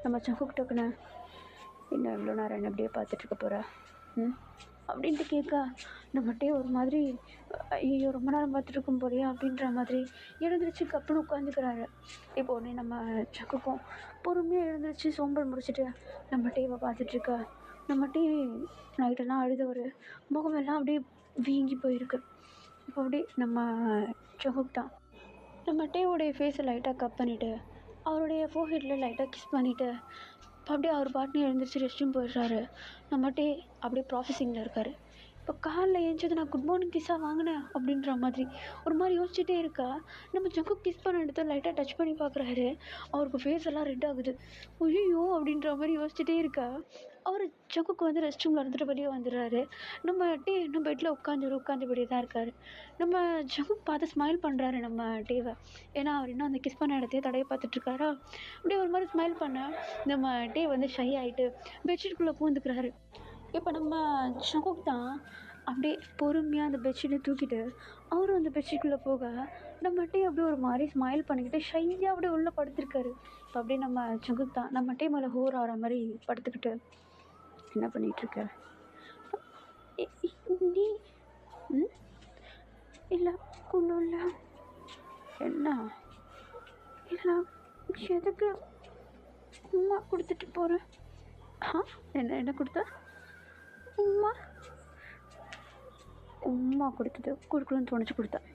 நம்ம ஜங்குக். டக்குன்னு இன்னும் எவ்வளோ நேரம் என்ன அப்படியே பார்த்துட்ருக்க போகிற அப்படின்ட்டு கேட்க நம்மகிட்டே ஒரு மாதிரி ஐயோ ரொம்ப நேரம் பார்த்துட்ருக்கும் போறியா அப்படின்ற மாதிரி எழுந்திரிச்சு கப்புன்னு உட்காந்துக்கிறாரு. இப்போ உடனே நம்ம ஜங்குக்கும் பொறுமையாக எழுந்திரிச்சு சோம்பல் முடிச்சுட்டு நம்ம டேவை பார்த்துட்ருக்க. நம்ம டே நைட்டெல்லாம் அழுதவர் முகமெல்லாம் அப்படியே வீங்கி போயிருக்கு. இப்போ அப்படியே நம்ம ஜங்குக் தான் நம்ம டேவோடைய ஃபேஸை லைட்டாக கப் பண்ணிவிட்டு அவருடைய ஃபோர்ஹெட்டில் லைட்டாக கிஸ் பண்ணிவிட்டு அப்படியே அவர் பாட்டுன்னு எழுந்திரிச்சு ரெஸ்ட் ரூம் போயிடுறாரு. நம்ம டே அப்படியே ப்ராசஸிங்கில் இருக்கார். இப்போ காலைல ஏஞ்சது நான் குட் மார்னிங் கிஸ்ஸாக வாங்கினேன் அப்படின்ற மாதிரி ஒரு மாதிரி யோசிச்சுட்டே இருக்கா. நம்ம ஜங்குக் கிஸ் பண்ண எடுத்து லைட்டாக டச் பண்ணி பார்க்குறாரு. அவருக்கு ஃபேஸ் எல்லாம் ரெட் ஆகுது. ஐயோ அப்படின்ற மாதிரி யோசிச்சுட்டே இருக்கா. அவர் ஜங்குக் வந்து ரெஸ்ட் ரூமில் இருந்துட்டு வெளியே வந்துடுறாரு. நம்ம டே இன்னும் பெட்டில் உட்காந்தபடியே தான் இருக்கார். நம்ம ஜங்குக் பார்த்து ஸ்மைல் பண்ணுறாரு நம்ம டேவை. ஏன்னா அவர் இன்னும் அந்த கிஸ் பண்ண இடத்தையே தடையை பார்த்துட்ருக்காரா. அப்படியே ஒரு மாதிரி ஸ்மைல் பண்ண நம்ம டே வந்து ஷை ஆகிட்டு பெட்ஷீட்குள்ளே பூந்துக்கிறாரு. இப்போ நம்ம ஜங்குக் தான் அப்படியே பொறுமையாக அந்த பெட்ஷீட்டை தூக்கிட்டு அவரும் அந்த பெட்ஷீட்குள்ளே போக நம்ம டே அப்படியே ஒரு மாதிரி ஸ்மைல் பண்ணிக்கிட்டு ஷையாக அப்படியே உள்ளே படுத்துருக்காரு. இப்போ அப்படியே நம்ம ஜங்குக் தான் நம்ம டே மேலே ஹோர் ஆகிற மாதிரி படுத்துக்கிட்டு என்ன பண்ணிகிட்ருக்க நீ? இல்லை ஒன்றும் இல்லை. என்ன? இல்லை எதுக்கு உமா கொடுத்துட்டு போகிறேன்? என்ன கொடுத்த? உமா கொடுக்கணும்னு தோணுச்சு கொடுத்தேன்.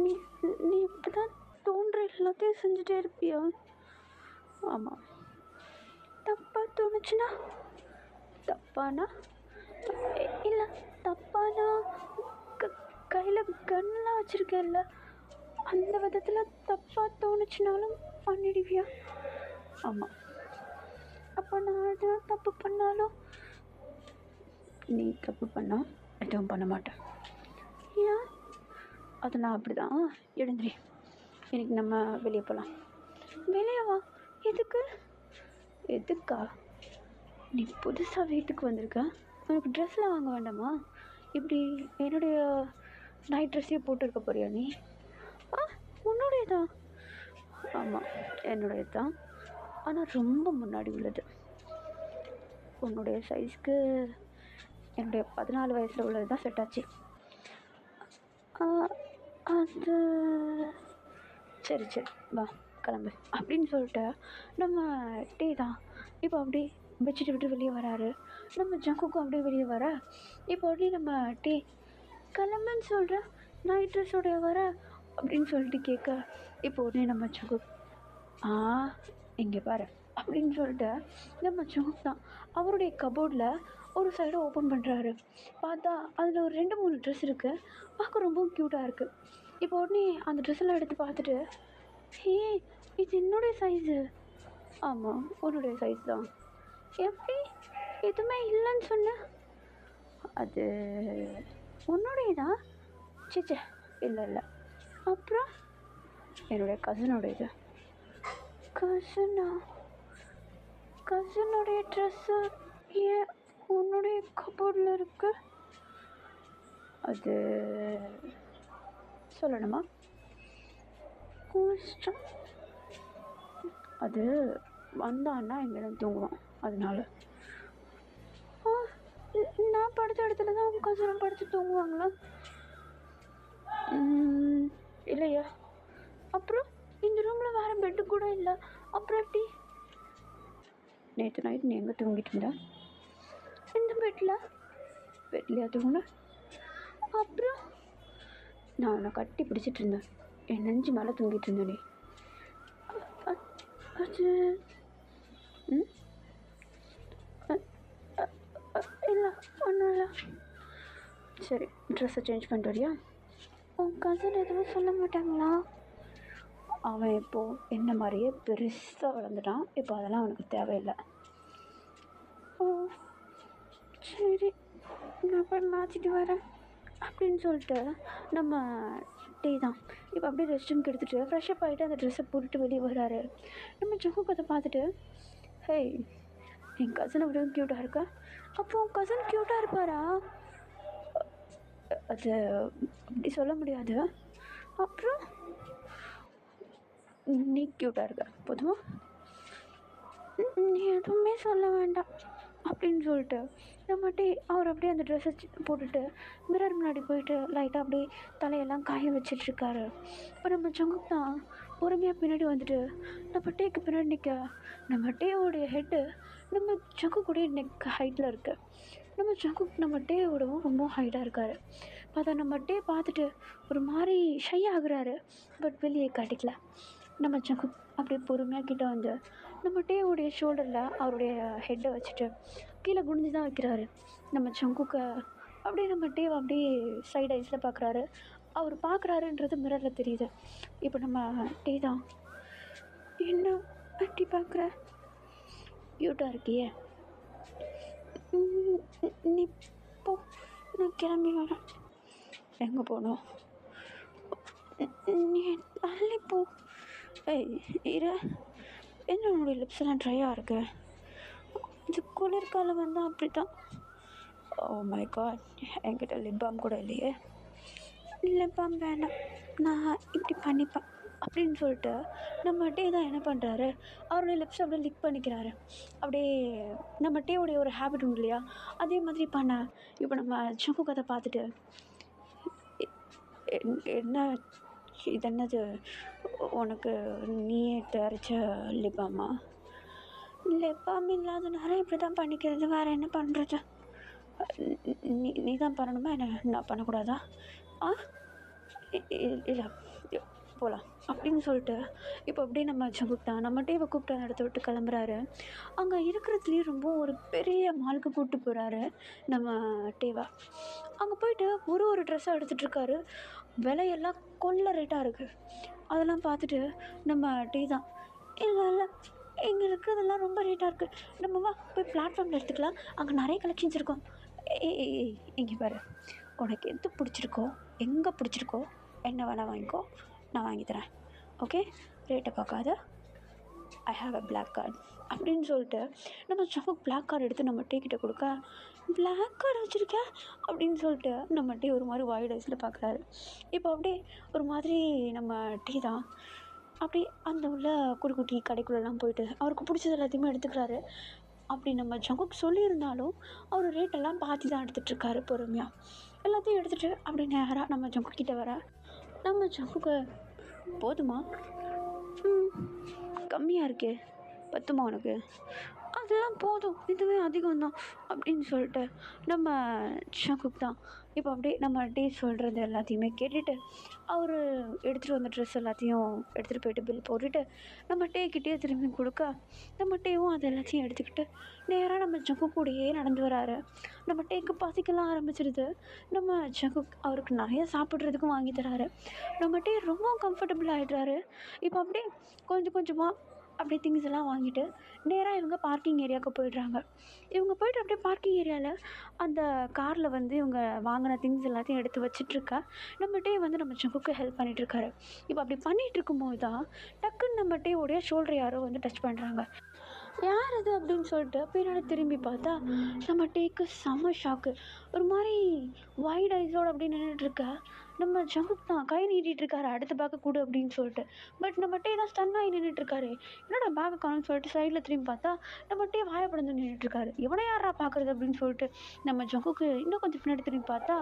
நீ நீ இப்படி தான் தோன்ற எல்லாத்தையும் செஞ்சுட்டே இருப்பியா? ஆமாம். தப்பாக தோணுச்சுன்னா? தப்பானா? இல்லை தப்பானா கையில் கன்னெலாம் வச்சுருக்கேன்ல, அந்த விதத்தில் தப்பாக தோணுச்சுனாலும் பண்ணிடுவியா? ஆமாம். அப்போ நான் எதுவும் தப்பு பண்ணாலும்? நீ தப்பு பண்ணால் எதுவும் பண்ண மாட்டேன். ஏன்? அதெல்லாம் அப்படி தான். எழுந்திரி, இன்னைக்கு நம்ம வெளியே போகலாம். வெளியே வா. எதுக்கு? எதுக்கா? நீ புதுசாக வீட்டுக்கு வந்திருக்க, உனக்கு ட்ரெஸ்லாம் வாங்க வேண்டாமா? இப்படி என்னுடைய நைட் ட்ரெஸ்ஸே போட்டுருக்க போறியா நீ? உன்னுடைய தான். ஆமாம், என்னுடைய தான். ஆனால் ரொம்ப முன்னாடி உள்ளது. உன்னுடைய சைஸ்க்கு என்னுடைய 14 வயசில் உள்ளது தான் செட் ஆச்சு. அது சரி சரி வா கிளம்பு அப்படின்னு சொல்லிட்டு நம்ம டீ தான் இப்போ அப்படியே பெட்ஷீட் விட்டு வெளியே வராரு. நம்ம ஜங்குக்கும் அப்படியே வெளியே வர, இப்போ அப்படியே நம்ம டீ கிளம்புன்னு சொல்கிற, நைட் ட்ரெஸ்ஸோடைய வர அப்படின்னு சொல்லிட்டு கேட்க, இப்போ உடனே நம்ம ஜங்கு இங்கே பாரு அப்படின்னு சொல்லிட்டு நம்ம ஜங்குக் தான் அவருடைய கபோர்டில் ஒரு சைடை ஓப்பன் பண்ணுறாரு. பார்த்தா அதில் ஒரு 2-3 ட்ரெஸ் இருக்குது. பார்க்க ரொம்ப க்யூட்டாக இருக்குது. இப்போ உடனே அந்த ட்ரெஸ்ஸெல்லாம் எடுத்து பார்த்துட்டு, ஹே, இது என்னுடைய சைஸு. ஆமாம், உன்னுடைய சைஸ் தான். எப்படி எதுவுமே இல்லைன்னு சொன்ன? அது உன்னுடையதா? சிச்சே, இல்லை இல்லை. அப்புறம் என்னுடைய கசினோடையது. கசினுடைய ட்ரெஸ்ஸு ஏன் உன்னுடைய கபோர்டில் இருக்கு? அது சொல்லணுமா? இஷ்டம். அது வந்தான்னா எங்கேயும் தூங்குவான், அதனால. நான் படுத்த இடத்துல தான் உங்கள் கசினம் படுத்து தூங்குவாங்களா? இல்லையா? அப்புறம் இந்த ரூமில் வேறு பெட்டு கூட இல்லை, அப்புறம் எப்படி? நேற்று நைட் நீ எங்கே தூங்கிட்டு இருந்த? இந்த பெட்லையா தூங்கின? அப்புறம் நான் உன்னை கட்டி பிடிச்சிட்டு இருந்தேன், என் நெஞ்சு மேலே தூங்கிட்டு இருந்தேன் நீ. அது இல்லை, ஒன்றும் இல்லை. சரி, ட்ரெஸ்ஸை சேஞ்ச் பண்ணிட்டு வரியா? உன் கசின் எதுவும் சொல்ல மாட்டாங்களா? அவன் இப்போது என்ன மாதிரியே பெருசாக வளர்ந்துட்டான். இப்போ அதெல்லாம் அவனுக்கு தேவையில்லை. ஓ சரி, நான் போய் மாற்றிட்டு வரேன் அப்படின்னு சொல்லிட்டு நம்ம டீ தான் இப்போ அப்படியே ரெஸ்ட் ரூம்க்கு எடுத்துகிட்டு ஃப்ரெஷ்அப் ஆகிட்டு அந்த ட்ரெஸ்ஸை போட்டுட்டு வெளியே வராரு. நம்ம ஜங்குக் அதை பார்த்துட்டு, ஹே, என் கசின் அப்படியே க்யூட்டாக இருக்கா? அப்போ உன் கசின் க்யூட்டாக இருப்பாரா? அது அப்படி சொல்ல முடியாது. அப்புறம் நீ க்யூட்டாக இருக்க போதுமா? நீ எதுவுமே சொல்ல வேண்டாம் அப்படின்னு சொல்லிட்டு நம்மகிட்டே அவர் அப்படியே அந்த ட்ரெஸ்ஸை போட்டுட்டு மிரர் முன்னாடி போயிட்டு லைட்டாக அப்படியே தலையெல்லாம் காய வச்சிட்ருக்காரு. இப்போ நம்ம ஜங்குக் தான் பொறுமையாக பின்னாடி வந்துட்டு நம்ம டேக்கு பின்னாடி நிற்க, நம்ம டேவோடைய ஹெட்டு நம்ம ஜங்குக்குடைய நெக் ஹைட்டில் இருக்குது. நம்ம ஜங்குக் நம்ம டேவோடவும் ரொம்ப ஹைட்டாக இருக்கார். பார்த்தா நம்ம டே பார்த்துட்டு ஒரு மாதிரி ஷை ஆகுறாரு, பட் வெளியே காட்டிக்கல. நம்ம ஜங்குக் அப்படியே பொறுமையாக கிட்ட வந்து நம்ம டேவுடைய ஷோல்டரில் அவருடைய ஹெட்டை வச்சுட்டு கீழே குனிஞ்சு தான் வைக்கிறாரு. நம்ம ஜங்குக்கை அப்படியே நம்ம டேவை அப்படியே சைடு ஐஸில் பார்க்குறாரு. அவர் பார்க்குறாருன்றது மிரரில் தெரியுது. இப்போ நம்ம டே தான், என்ன அப்படி பார்க்குற? க்யூட்டாக இருக்கியே, நீ போ, நான் கிளம்பி வரேன். எங்கே போகணும்? நீ தள்ளி போ. ஏய் இரு, என்ன உன்னுடைய லிப்ஸ் எல்லாம் ட்ரையாக இருக்கு? இது குளிர்காலம் வந்தால் அப்படி தான். ஓ மை காட், என்கிட்ட லிப் பாம் கூட இல்லையே. லிப் பாம் வேணாம், நான் இப்படி பண்ணிப்பேன் அப்படின்னு சொல்லிட்டு நம்ம டே தான் என்ன பண்ணுறாரு, அவருடைய லிப்ஸ் அப்படியே லிக் பண்ணிக்கிறாரு. அப்படியே நம்ம டேவுடைய ஒரு ஹேபிட் உண்டு இல்லையா, அதே மாதிரி பண்ண. இப்போ நம்ம ஜங்குக் கதை பார்த்துட்டு, என்ன இது என்னது உனக்கு நீயே தயாரித்த லிப் பாமா? லிப் பாம் இல்லாதனால இப்படி தான் பண்ணிக்கிறது, வேறு என்ன பண்ணுறது? நீ தான் பண்ணணுமா, என்ன நான் பண்ணக்கூடாதா? இல்லை போகலாம் அப்படின்னு சொல்லிட்டு இப்போ அப்படியே நம்ம ஜங்குக் தான் நம்ம டேவை கூப்பிட்டு அந்த இடத்த விட்டு கிளம்புறாரு. அங்கே இருக்கிறதுலேயே ரொம்ப ஒரு பெரிய மாலுக்கு கூப்பிட்டு போகிறாரு நம்ம டேவா. அங்கே போயிட்டு ஒரு ட்ரெஸ்ஸாக எடுத்துகிட்ருக்காரு. விலையெல்லாம் கொள்ள ரேட்டாக இருக்குது. அதெல்லாம் பார்த்துட்டு நம்ம டே தான், இல்லை இல்லை, இங்கே இருக்கிறதெல்லாம் ரொம்ப ரேட்டாக இருக்குது. நம்ம வா போய் பிளாட்ஃபார்மில் எடுத்துக்கலாம், அங்கே நிறைய கலெக்ஷன்ஸ் இருக்கும். ஏய் இங்கே பாரு, உனக்கு எது பிடிச்சிருக்கோ, எங்கே பிடிச்சிருக்கோ, என்ன வேணால் வாங்கிக்கோ, நான் வாங்கி தரேன். ஓகே, ரேட்டை பார்க்காத. I have a black card அப்படின்னு சொல்லிட்டு நம்ம ஜங்குக் பிளாக் கார்டு எடுத்து நம்ம டீ கிட்ட கொடுக்க, பிளாக் கார்டு வச்சுருக்கேன் அப்படின்னு சொல்லிட்டு நம்ம டீ ஒரு மாதிரி வாய்ட் ஐஸில் பார்க்குறாரு. இப்போ அப்படியே ஒரு மாதிரி நம்ம டீ தான் அப்படி அந்த உள்ள குட்டி கடைக்குள்ளெல்லாம் போயிட்டு அவருக்கு பிடிச்சது எல்லாத்தையுமே எடுத்துக்கிறாரு. அப்படி நம்ம ஜங்குக் சொல்லியிருந்தாலும் அவர் ரேட்டெல்லாம் பார்த்து தான் எடுத்துகிட்ருக்காரு பொறுமையாக. எல்லாத்தையும் எடுத்துகிட்டு அப்படி நேராக நம்ம ஜங்குக் கிட்ட வர, நம்ம ஜங்குக்கு போதுமா, கம்மியாக இருக்கே, பத்துமா உனக்கு, அதெல்லாம் போதும், இதுவே அதிகம் தான் அப்படின்னு சொல்லிட்டு நம்ம ஜங்குக் தான் இப்போ அப்படியே நம்ம டீ சொல்கிறது எல்லாத்தையுமே கேட்டுட்டு அவர் எடுத்துகிட்டு வந்த ட்ரெஸ் எல்லாத்தையும் எடுத்துகிட்டு போயிட்டு பில் போட்டுட்டு நம்ம டீக்கிட்டே திரும்பி கொடுக்க, நம்ம டீவும் அது எல்லாத்தையும் எடுத்துக்கிட்டு நேராக நம்ம ஜங்குக் கூடயே நடந்து வராரு. நம்ம டீக்கு பசிக்கலாம் ஆரம்பிச்சிடுது. நம்ம ஜங்குக் அவருக்கு நிறைய சாப்பிட்றதுக்கும் வாங்கி தராரு. நம்ம டீ ரொம்ப கம்ஃபர்டபுள் ஆகிடுறாரு. இப்போ அப்படியே கொஞ்சம் கொஞ்சமாக அப்படியே திங்ஸ் எல்லாம் வாங்கிட்டு நேராக இவங்க பார்க்கிங் ஏரியாவுக்கு போயிடுறாங்க. இவங்க போய்ட்டு அப்படியே பார்க்கிங் ஏரியாவில் அந்த காரில் வந்து இவங்க வாங்கின திங்ஸ் எல்லாத்தையும் எடுத்து வச்சிட்ருக்கா. நம்ம டே வந்து நம்ம ஜங்குக்கு ஹெல்ப் பண்ணிகிட்ருக்காரு. இப்போ அப்படி பண்ணிகிட்டு இருக்கும்போது தான் டக்குன்னு நம்ம டேவோடைய ஷோல்டர் யாரோ வந்து டச் பண்ணுறாங்க. யார் அது அப்படின்னு சொல்லிட்டு பின்னாடி திரும்பி பார்த்தா நம்ம டேக்கு செம்ம ஷாக்கு. ஒரு மாதிரி வைட் ஐஸோடு அப்படி நின்றுட்டுருக்க நம்ம ஜங்குக் தான் கை நீட்டிகிட்ருக்காரு அடுத்த பேக்கை கொடு அப்படின்னு சொல்லிட்டு. பட் நம்ம டே தான் ஸ்டன் ஆகி நின்றுட்டுருக்காரு. என்னோட பேக்கை காணும்னு சொல்லிட்டு சைடில் திரும்பி பார்த்தா நம்ம டே வாயப்படந்து நின்றுட்டுருக்காரு. இவனை யாரா பார்க்குறது அப்படின்னு சொல்லிட்டு நம்ம ஜங்குக்கு இன்னும் கொஞ்சம் பின்னாடி திரும்பி பார்த்தா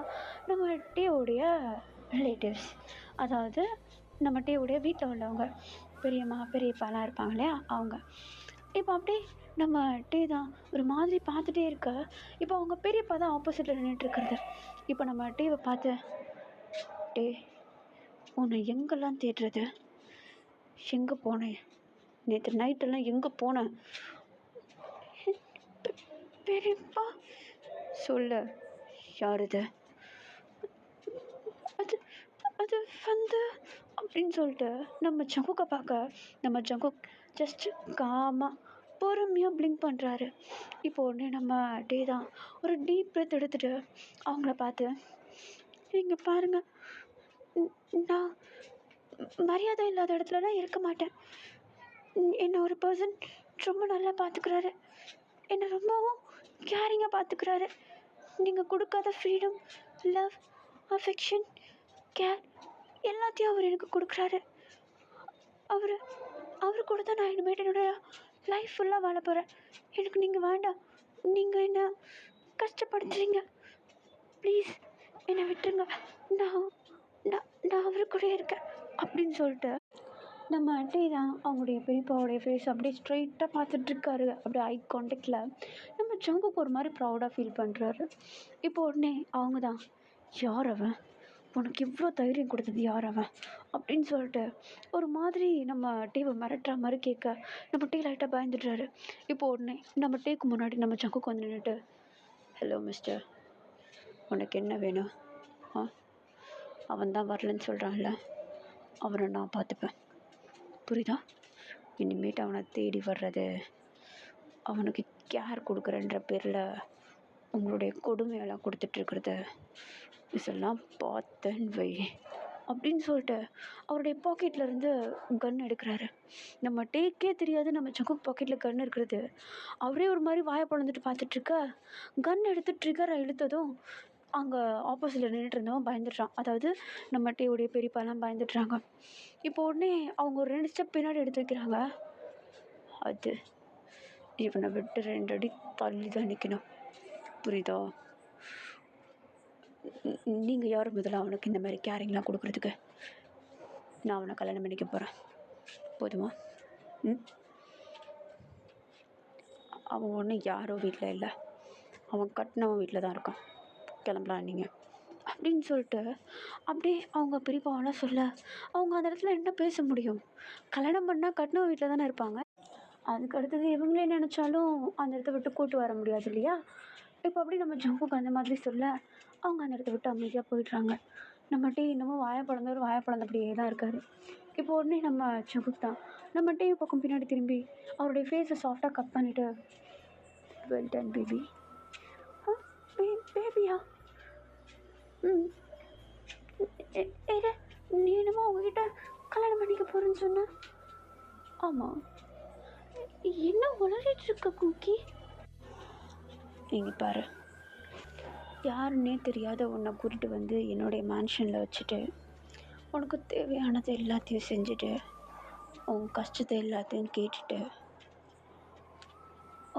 நம்ம டேவோடைய ரிலேட்டிவ்ஸ், அதாவது நம்ம டேவோடைய வீட்டில் உள்ளவங்க, பெரியம்மா பெரியப்பாலாம் இருப்பாங்க இல்லையா அவங்க. இப்போ அப்படியே நம்ம டே தான் ஒரு மாதிரி பார்த்துட்டே இருக்க. இப்போ அவங்க பெரியப்பா தான் ஆப்போசிட்டில் நின்றுட்டுருக்கிறது. இப்போ நம்ம டேவை பார்த்து, டே உன்னை எங்கெல்லாம் தேடுறது, எங்கே போனேன், நேற்று நைட்டெல்லாம் எங்கே போனேன், பெரியப்பா சொல்லு, யார் இது, அது அது வந்து அப்படின்னு சொல்லிட்டு நம்ம ஜங்குக்கை பார்க்க நம்ம ஜங்குக் ஜஸ்ட்டு காமாக பொறுமையாக பிளிங்க் பண்ணுறாரு. இப்போ உடனே நம்ம டே தான் ஒரு டீப் பிரெத் எடுத்துகிட்டு அவங்கள பார்த்து, இங்கே பாருங்கள், நான் மரியாதை இல்லாத இடத்துலலாம் இருக்க மாட்டேன். என்னை ஒரு பர்சன் ரொம்ப நல்லா பார்த்துக்கிறாரு, என்னை ரொம்பவும் கேரிங்காக பார்த்துக்கிறாரு. நீங்கள் கொடுக்காத ஃப்ரீடம், லவ், அஃபெக்ஷன், கேர் எல்லாத்தையும் அவர் எனக்கு கொடுக்குறாரு. அவர் கூட தான் நான் இனிமேட்டு என்னோடய லைஃப் ஃபுல்லாக வாழ போகிறேன். எனக்கு நீங்கள் வேண்டாம், நீங்கள் என்ன கஷ்டப்படுத்துறீங்க, ப்ளீஸ் என்னை விட்டுருங்க, நான் நான் நான் அவர் கூட இருக்கேன் அப்படின்னு சொல்லிட்டு நம்ம அட்டை தான் அவங்களுடைய பெரியப்பாவுடைய ஃபேஸ் அப்படியே ஸ்ட்ரைட்டாக பார்த்துட்ருக்காரு. அப்படியே ஐ கான்டெக்டில் நம்ம ஜங்குக்கு ஒரு மாதிரி ப்ரௌடாக ஃபீல் பண்ணுறாரு. இப்போ உடனே அவங்க தான், யார் அவன், உனக்கு இவ்வளோ தைரியம் கொடுத்தது யார் அவன் அப்படின்னு சொல்லிட்டு ஒரு மாதிரி நம்ம டீவை மிரட்டுற மாதிரி கேட்க நம்ம டீ லைட்டாக பயந்துடுறாரு. இப்போ உடனே நம்ம டீக்கு முன்னாடி நம்ம ஜங்குக்கு வந்து நின்றுட்டு, ஹலோ மிஸ்டர், உனக்கு என்ன வேணும், அவன் தான் வரலன்னு சொல்கிறான்ல, அவனை நான் பார்த்துப்பேன், புரியுதா, இனிமேட்டு அவனை தேடி வர்றது, அவனுக்கு கேர் கொடுக்குறன்ற பேரில் உங்களுடைய கொடுமையெல்லாம் கொடுத்துட்ருக்குறது இதெல்லாம் பார்த்தேன்னு வை அப்படின்னு சொல்லிட்டு அவருடைய பாக்கெட்லேருந்து கன் எடுக்கிறாரு. நம்ம டேக்கே தெரியாது நம்ம ஜங்குக் பாக்கெட்டில் கன் இருக்கிறது. அவரே ஒரு மாதிரி வாயை பொழந்துட்டு பார்த்துட்ருக்க, கன் எடுத்து ட்ரிகரை இழுத்ததும் அங்கே ஆப்போசிட்டில் நின்றுட்டு இருந்தவன் பயந்துடுறான். அதாவது நம்ம டேவுடைய பெரியப்பாலாம் பயந்துடுறாங்க. இப்போ உடனே அவங்க ஒரு 2 ஸ்டெப் பின்னாடி எடுத்து வைக்கிறாங்க. அது இவனை விட்டு 2 அடி தள்ளி தான் நிற்கணும், புரியுதா, நீங்கள் யாரும் முதல்ல அவனுக்கு இந்த மாதிரி கேரிங்லாம் கொடுக்குறதுக்கு, நான் அவனை கல்யாணம் பண்ணிக்க போகிறேன், போதுமா, அவன் ஒன்றும் யாரோ வீட்டில் இல்லை, அவன் கட்டினவன் வீட்டில் தான் இருக்கான், கிளம்பலாம் நீங்கள் அப்படின்னு சொல்லிட்டு அப்படியே அவங்க பெரியப்பாவெல்லாம் சொல்ல அவங்க அந்த இடத்துல என்ன பேச முடியும், கல்யாணம் பண்ணால் கட்டினவன் வீட்டில் தானே இருப்பாங்க, அதுக்கு அடுத்தது இவங்களே நினச்சாலும் அந்த இடத்த விட்டு கூட்டு வர முடியாது இல்லையா. இப்போ அப்படி நம்ம ஜங்குக்கு அந்த மாதிரி சொல்ல அவங்க அந்த இடத்த விட்டு அமைதியாக போயிடுறாங்க. நம்மகிட்ட இன்னமும் வாயை பிளந்தவர் வாயை பிளந்தபடியே தான் இருக்கார். இப்போ உடனே நம்ம சங்குக் தான் நம்ம டிவி பக்கம் பின்னாடி திரும்பி அவருடைய ஃபேஸை சாஃப்டாக கட் பண்ணிவிட்டு, வெல் டன் பேபி. ஆ பேபியா? ம் ஏடா, நீ என்னமோ உங்ககிட்ட கல்யாணம் பண்ணிக்க போகிறேன்னு சொன்ன. ஆமாம். என்ன உளறிட்டு இருக்க குக்கி? இங்கே பாரு, யாருன்னே தெரியாத உன்னை கூட்டிகிட்டு வந்து என்னுடைய மேன்ஷனில் வச்சுட்டு உனக்கு தேவையானது எல்லாத்தையும் செஞ்சுட்டு உன் கஷ்டத்தை எல்லாத்தையும் கேட்டுட்டு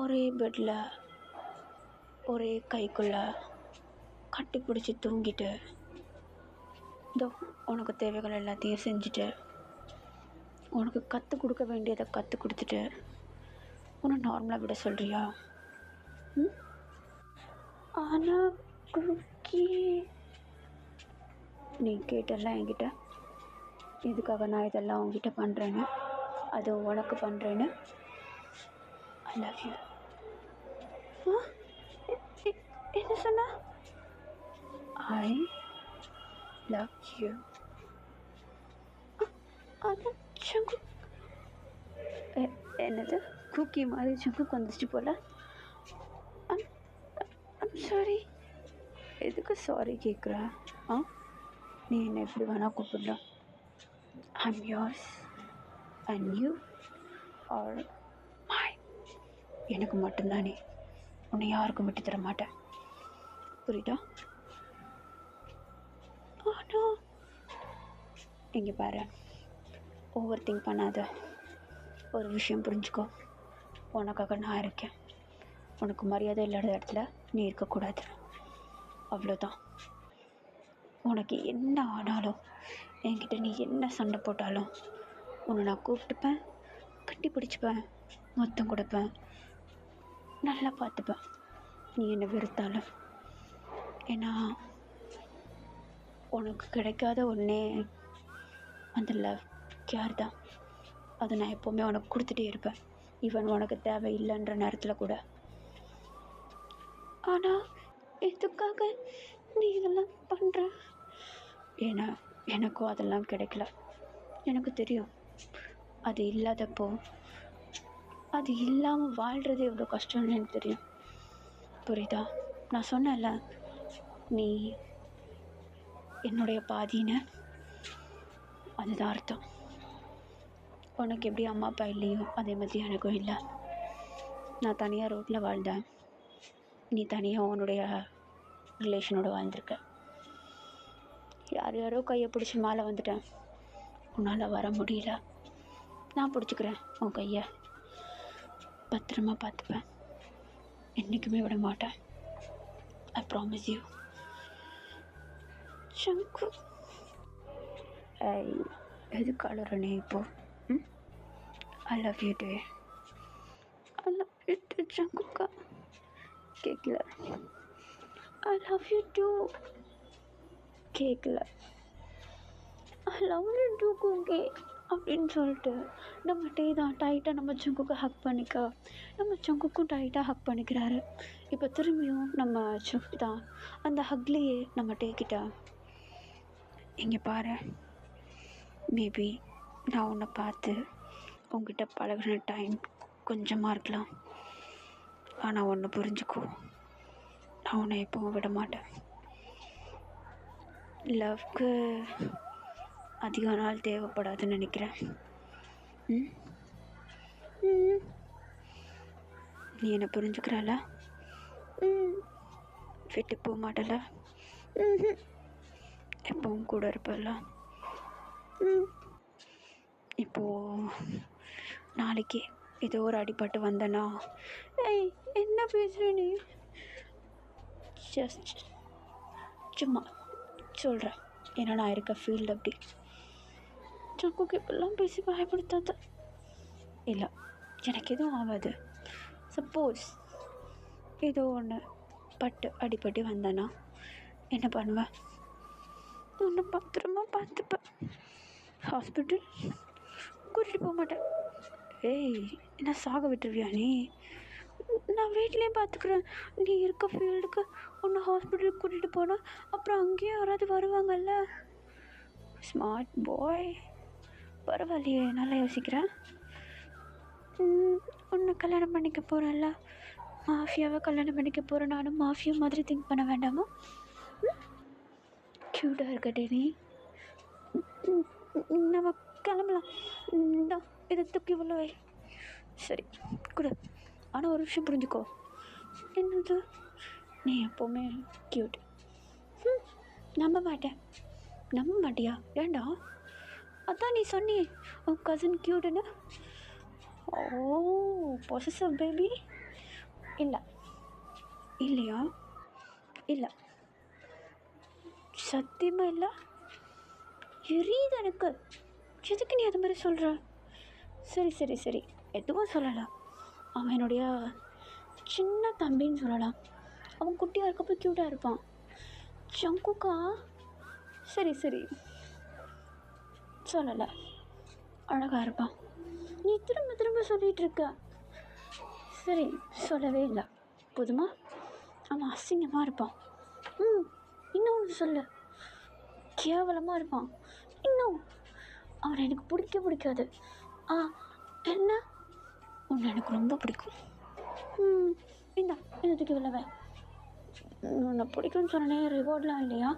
ஒரே பெட்டில் ஒரே கைக்குள்ளே கட்டி பிடிச்சி தூங்கிட்டு இதோ உனக்கு தேவைகள் எல்லாத்தையும் செஞ்சுட்டு உனக்கு கற்றுக் கொடுக்க வேண்டியதை கற்றுக் கொடுத்துட்டு உன்னை நார்மலாக விட சொல்கிறியா? ம் ஆனால் குக்கி, நீ கேட்டெல்லாம் என்கிட்ட எதுக்காக நான் இதெல்லாம் உங்ககிட்ட பண்ணுறேன்னு, அது உனக்கு பண்ணுறேன்னு. ஐ லவ் யூ. என்ன சொன்ன? ஐ லவ் யூ. ஆனால் சங்கு என்னது குக்கி மாதிரி சங்குக்கு வந்துச்சு போல. சாரி. எதுக்கு சாரி கேட்குற? நீ என்ன எப்படி வேணால் கூப்பிடலாம். I'm yours and you are mine. எனக்கு மட்டும்தான் நீ, உன்னை யாருக்கும் விட்டு தர மாட்டேன். புரியுதா? ஆனால் இங்கே பாரு, ஓவர் திங்க் பண்ணாத. ஒரு விஷயம் புரிஞ்சுக்கோ, உனக்காக நான் இருக்கேன். உனக்கு மரியாதை இல்லாத இடத்துல நீ இருக்கக்கூடாது, அவ்வளோதான். உனக்கு என்ன ஆனாலும், என்கிட்ட நீ என்ன சண்டை போட்டாலும் உன்னை நான் கூப்பிட்டுப்பேன், கட்டி பிடிச்சிப்பேன், மொத்தம் கொடுப்பேன், நல்லா பார்த்துப்பேன். நீ என்னை வெறுத்தாலும். ஏன்னா உனக்கு கிடைக்காத ஒன்றே அந்த லவ், கேர் தான். அதை நான் எப்போவுமே உனக்கு கொடுத்துட்டே இருப்பேன், ஈவன் உனக்கு தேவை இல்லைன்ற நேரத்தில் கூட. ஆனால் எதுக்காக நீ இதெல்லாம் பண்ணுற? ஏன்னா எனக்கும் அதெல்லாம் கிடைக்கல. எனக்கு தெரியும், அது இல்லாதப்போ, அது இல்லாமல் வாழ்கிறது எவ்வளோ கஷ்டம்னு எனக்கு தெரியும். புரியுதா? நான் சொன்னேன்ல, நீ என்னுடைய பாதின்னு, அதுதான் அர்த்தம். உனக்கு எப்படி அம்மா அப்பா இல்லையோ அதே மாதிரி எனக்கும் இல்லை. நான் தனியாக ரோட்டில் வாழ்ந்தேன், நீ தனியாக உன்னுடைய ரிலேஷனோடு வாழ்ந்திருக்க. யார் யாரோ கையை பிடிச்சி மேலே வந்துட்டேன், உன்னால் வர முடியல. நான் பிடிச்சிக்கிறேன் உன் கையை, பத்திரமா பார்த்துப்பேன், என்றைக்குமே விட மாட்டேன். I promise you. சங்கு, எதுக்கு அழுறனே இப்போ? ஐ லவ் யூ டே. ஐ லவ் யூ டே சங்குக்கா. கேட்கல. I love you too. கேட்கல. I love you too cookie அப்படின்னு சொல்லிட்டு நம்ம டே தான் டைட்டாக நம்ம சங்குக்கு ஹக் பண்ணிக்க, நம்ம சங்குக்கும் டைட்டாக ஹக் பண்ணிக்கிறாரு. இப்போ திரும்பியும் நம்ம சங்கு தான் அந்த ஹக்லேயே நம்ம டேக்கிட்ட, இங்கே பாரு, மேபி நான் உன்னை பார்த்து உங்ககிட்ட பழகின டைம் கொஞ்சமாக இருக்கலாம், ஆனால் ஒன்று புரிஞ்சுக்கோ, நான் உன்னை எப்பவும் விட மாட்டேன். லவ்க்கு அதிக நாள் தேவைப்படாதுன்னு நினைக்கிறேன். நீ என்னை புரிஞ்சுக்கிறல? விட்டு போக மாட்டல? எப்பவும் கூட இருப்பல? இப்போது நாளைக்கு ஏதோ ஒரு அடிபட்டு வந்தேன்னா, ஏய் என்ன பேசுகிற நீ? ஜஸ்ட் சும்மா சொல்கிறேன், ஏன்னா நான் இருக்க ஃபீல்டு அப்படி. சங்குக்கு இப்பெல்லாம் பேசி பயப்படுத்தாத. இல்லை, எனக்கு எதுவும் ஆகாது. சப்போஸ் ஏதோ ஒன்று அடிபட்டு வந்தேன்னா என்ன பண்ணுவேன்? உன்னை பத்திரமா பார்த்துப்பேன். ஹாஸ்பிட்டல் கூட்டிகிட்டு போக மாட்டேன். ஏய், என்ன சாக விட்டுருவியா நீ? நான் வீட்லேயே பார்த்துக்குறேன். நீ இருக்க ஃபீல்டுக்கு உன்னை ஹாஸ்பிட்டலுக்கு கூட்டிகிட்டு போனால் அப்புறம் அங்கேயும் யாராவது வருவாங்கல்ல. Smart boy. பரவாயில்லையே, நல்லா யோசிக்கிறேன். உன்னை கல்யாணம் பண்ணிக்க போகிறேன்ல, மாஃபியாவை கல்யாணம் பண்ணிக்க போகிறேன். நானும் மாஃபியா மாதிரி திங்க் பண்ண வேண்டாமா? க்யூட்டாக இருக்கட்டே நீ. நம்ம கிளம்பலாம். இந்தா இதை தூக்கி உள்ளவை. சரி கொடு. ஆனால் ஒரு விஷயம் புரிஞ்சுக்கோ. என்னது? நீ எப்போவுமே க்யூட். நம்ப மாட்டேன். நம்ப மாட்டியா? ஏண்டா? அதான் நீ சொன்னியே உன் கசின் க்யூட்டுன்னு. ஓ, பொசசிவ் பேபி. இல்லை. இல்லையா? இல்லை, சத்தியமாக இல்லை. எரியுது எனக்கு. எதுக்கு நீ அது மாதிரி சொல்கிற? சரி சரி சரி, எதுவும் சொல்லலாம். அவன் என்னுடைய சின்ன தம்பின்னு சொல்லலாம். அவன் குட்டியாக இருக்கப்போ க்யூட்டாக இருப்பான். ஜங்குக்கா? சரி சரி, சொல்லலை. அழகாக இருப்பான். நீ திரும்ப திரும்ப சொல்லிகிட்டு இருக்க. சரி, சொல்லவே இல்லை. போதுமா? அவன் அசிங்கமாக இருப்பான். இன்னொன்று சொல்லு. கேவலமாக இருப்பான். இன்னும் அவனை எனக்கு பிடிக்காது. என்ன? உன்னை எனக்கு ரொம்ப பிடிக்கும். இந்தா இதுக்கு இல்லவே. உன்னை பிடிக்கும்னு சொன்னே ரிவார்ட்லாம் இல்லையா?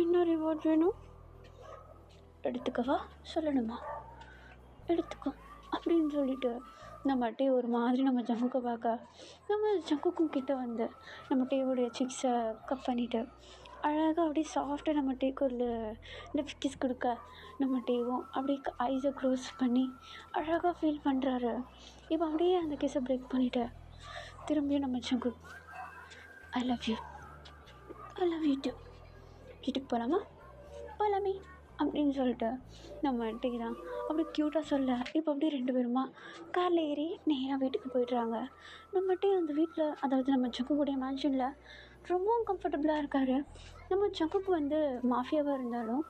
என்ன ரிவார்ட் வேணும்? எடுத்துக்கவா? சொல்லணுமா? எடுத்துக்கோ அப்படின்னு சொல்லிட்டு நம்மகிட்டே ஒரு மாதிரி நம்ம ஜங்குக்கை பார்க்க, நம்ம ஜங்குக்கும் கிட்டே வந்து நம்ம டேவோடைய சிக்ஸை கப் பண்ணிவிட்டு அழகாக அப்படியே சாஃப்டாக நம்ம டேக்கு ஒரு லிப் கிஸ் கொடுக்க, நம்ம டேவும் அப்படியே ஐஸை க்ளோஸ் பண்ணி அழகாக ஃபீல் பண்ணுறாரு. இப்போ அப்படியே அந்த கிஸ்ஸை பிரேக் பண்ணிவிட்டு திரும்பியும் நம்ம ஜங்கு ஐ லவ் யூ டூ. வீட்டுக்கு போகலாமா? போகலாமே அப்படின்னு சொல்லிட்டு நம்ம டீ தான் அப்படி க்யூட்டாக சொல்ல. இப்போ அப்படியே ரெண்டு பேருமா காரில் ஏறி நேராக வீட்டுக்கு போய்ட்றாங்க. நம்ம டீ அந்த வீட்டில், அதாவது நம்ம ஜங்குடைய மேன்ஷனில் ரொம்பவும் கம்ஃபர்டபுளாக இருக்கார். நம்ம ஜங்குக்கு வந்து மாஃபியாவாக இருந்தாலும்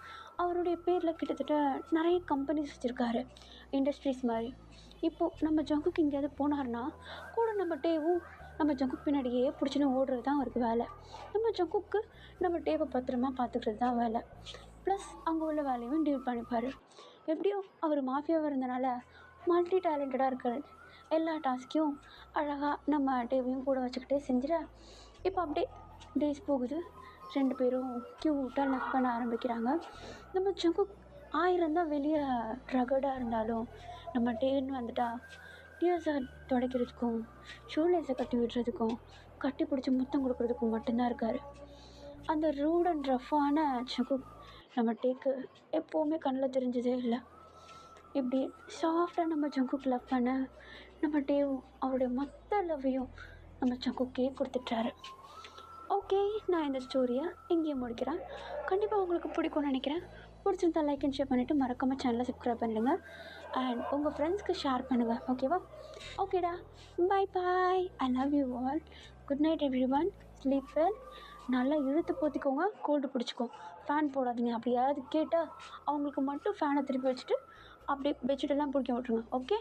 அவருடைய பேரில் கிட்டத்தட்ட நிறைய கம்பெனிஸ் வச்சுருக்காரு, இண்டஸ்ட்ரீஸ் மாதிரி. இப்போது நம்ம ஜங்குக்கு எங்கேயாவது போனார்னா கூட நம்ம டேவும் நம்ம ஜங்குக்கு பின்னாடியே பிடிச்சின்னு ஓடுறது தான் அவருக்கு வேலை. நம்ம ஜங்குக்கு நம்ம டேவை பத்திரமா பார்த்துக்கிறது தான் வேலை. ப்ளஸ் அங்கே உள்ள வேலையும் டீல் பண்ணிப்பார். எப்படியோ அவர் மாஃபியாவாக இருந்தனால மல்டி டேலண்டடாக இருக்கார். எல்லா டாஸ்க்கையும் அழகாக நம்ம டேவையும் கூட வச்சுக்கிட்டே செஞ்சிட. இப்போ அப்படியே டேஸ் போகுது. ரெண்டு பேரும் க்யூட்டாக லவ் பண்ண ஆரம்பிக்கிறாங்க. நம்ம ஜங்கு 1000 தான் வெளியே ரகடாக இருந்தாலும் நம்ம டேன்னு வந்துட்டா டியர்ஸை துடைக்கிறதுக்கும் ஷூலேஸை கட்டி விடுறதுக்கும் கட்டி பிடிச்சி முத்தம் கொடுக்குறதுக்கும் மட்டும்தான் இருக்கார். அந்த ரூட் அண்ட் ரஃப்பான ஜங்கு நம்ம டேக்கு எப்போவுமே கண்ணில் தெரிஞ்சதே இல்லை. இப்படி சாஃப்டாக நம்ம ஜங்குக்கு லவ் பண்ண நம்ம டேவும் அவருடைய மொத்த லவ்வையும் நம்ம ஜங்குக்கே கொடுத்துட்றாரு. ஓகே, நான் இந்த ஸ்டோரியை இங்கேயே முடிக்கிறேன். கண்டிப்பாக உங்களுக்கு பிடிக்கும்னு நினைக்கிறேன். பிடிச்சிருந்தா லைக் அண்ட் ஷேர் பண்ணிவிட்டு மறக்காமல் சேனலை சப்ஸ்கிரைப் பண்ணிடுங்க. அண்ட் உங்கள் ஃப்ரெண்ட்ஸ்க்கு ஷேர் பண்ணுங்கள். ஓகேவா? ஓகேடா, bye bye. I love you all. Good night everyone. Sleep well. நல்லா இழுத்து போத்திக்கோங்க. கோல்டு பிடிச்சிக்கும். ஃபேன் போடாதீங்க. அப்படி யாராவது கேட்டால் அவங்களுக்கு மட்டும் ஃபேனை திருப்பி வச்சுட்டு அப்படியே பெட்ஷீட்டெல்லாம் பிடிக்க விட்ருங்க. ஓகே,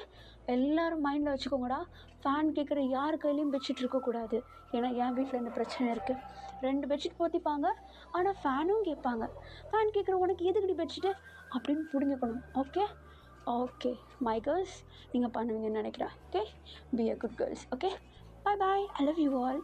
எல்லோரும் மைண்டில் வச்சுக்கோங்கடா. ஃபேன் கேட்குற யார் கையிலையும் பெட்ஷீட் இருக்கக்கூடாது. ஏன்னா என் வீட்டில் இந்த பிரச்சனை இருக்குது. 2 பெட்ஷீட் போத்திப்பாங்க, ஆனால் ஃபேனும் கேட்பாங்க. ஃபேன் கேட்குற உனக்கு எதுக்கடி பெட்ஷீட்டு அப்படின்னு பிடிங்கிக்கணும். ஓகே ஓகே மை கேர்ள்ஸ், நீங்கள் பண்ணுவீங்கன்னு நினைக்கிறேன். Okay, be a good girls. Okay, bye bye. I love you all.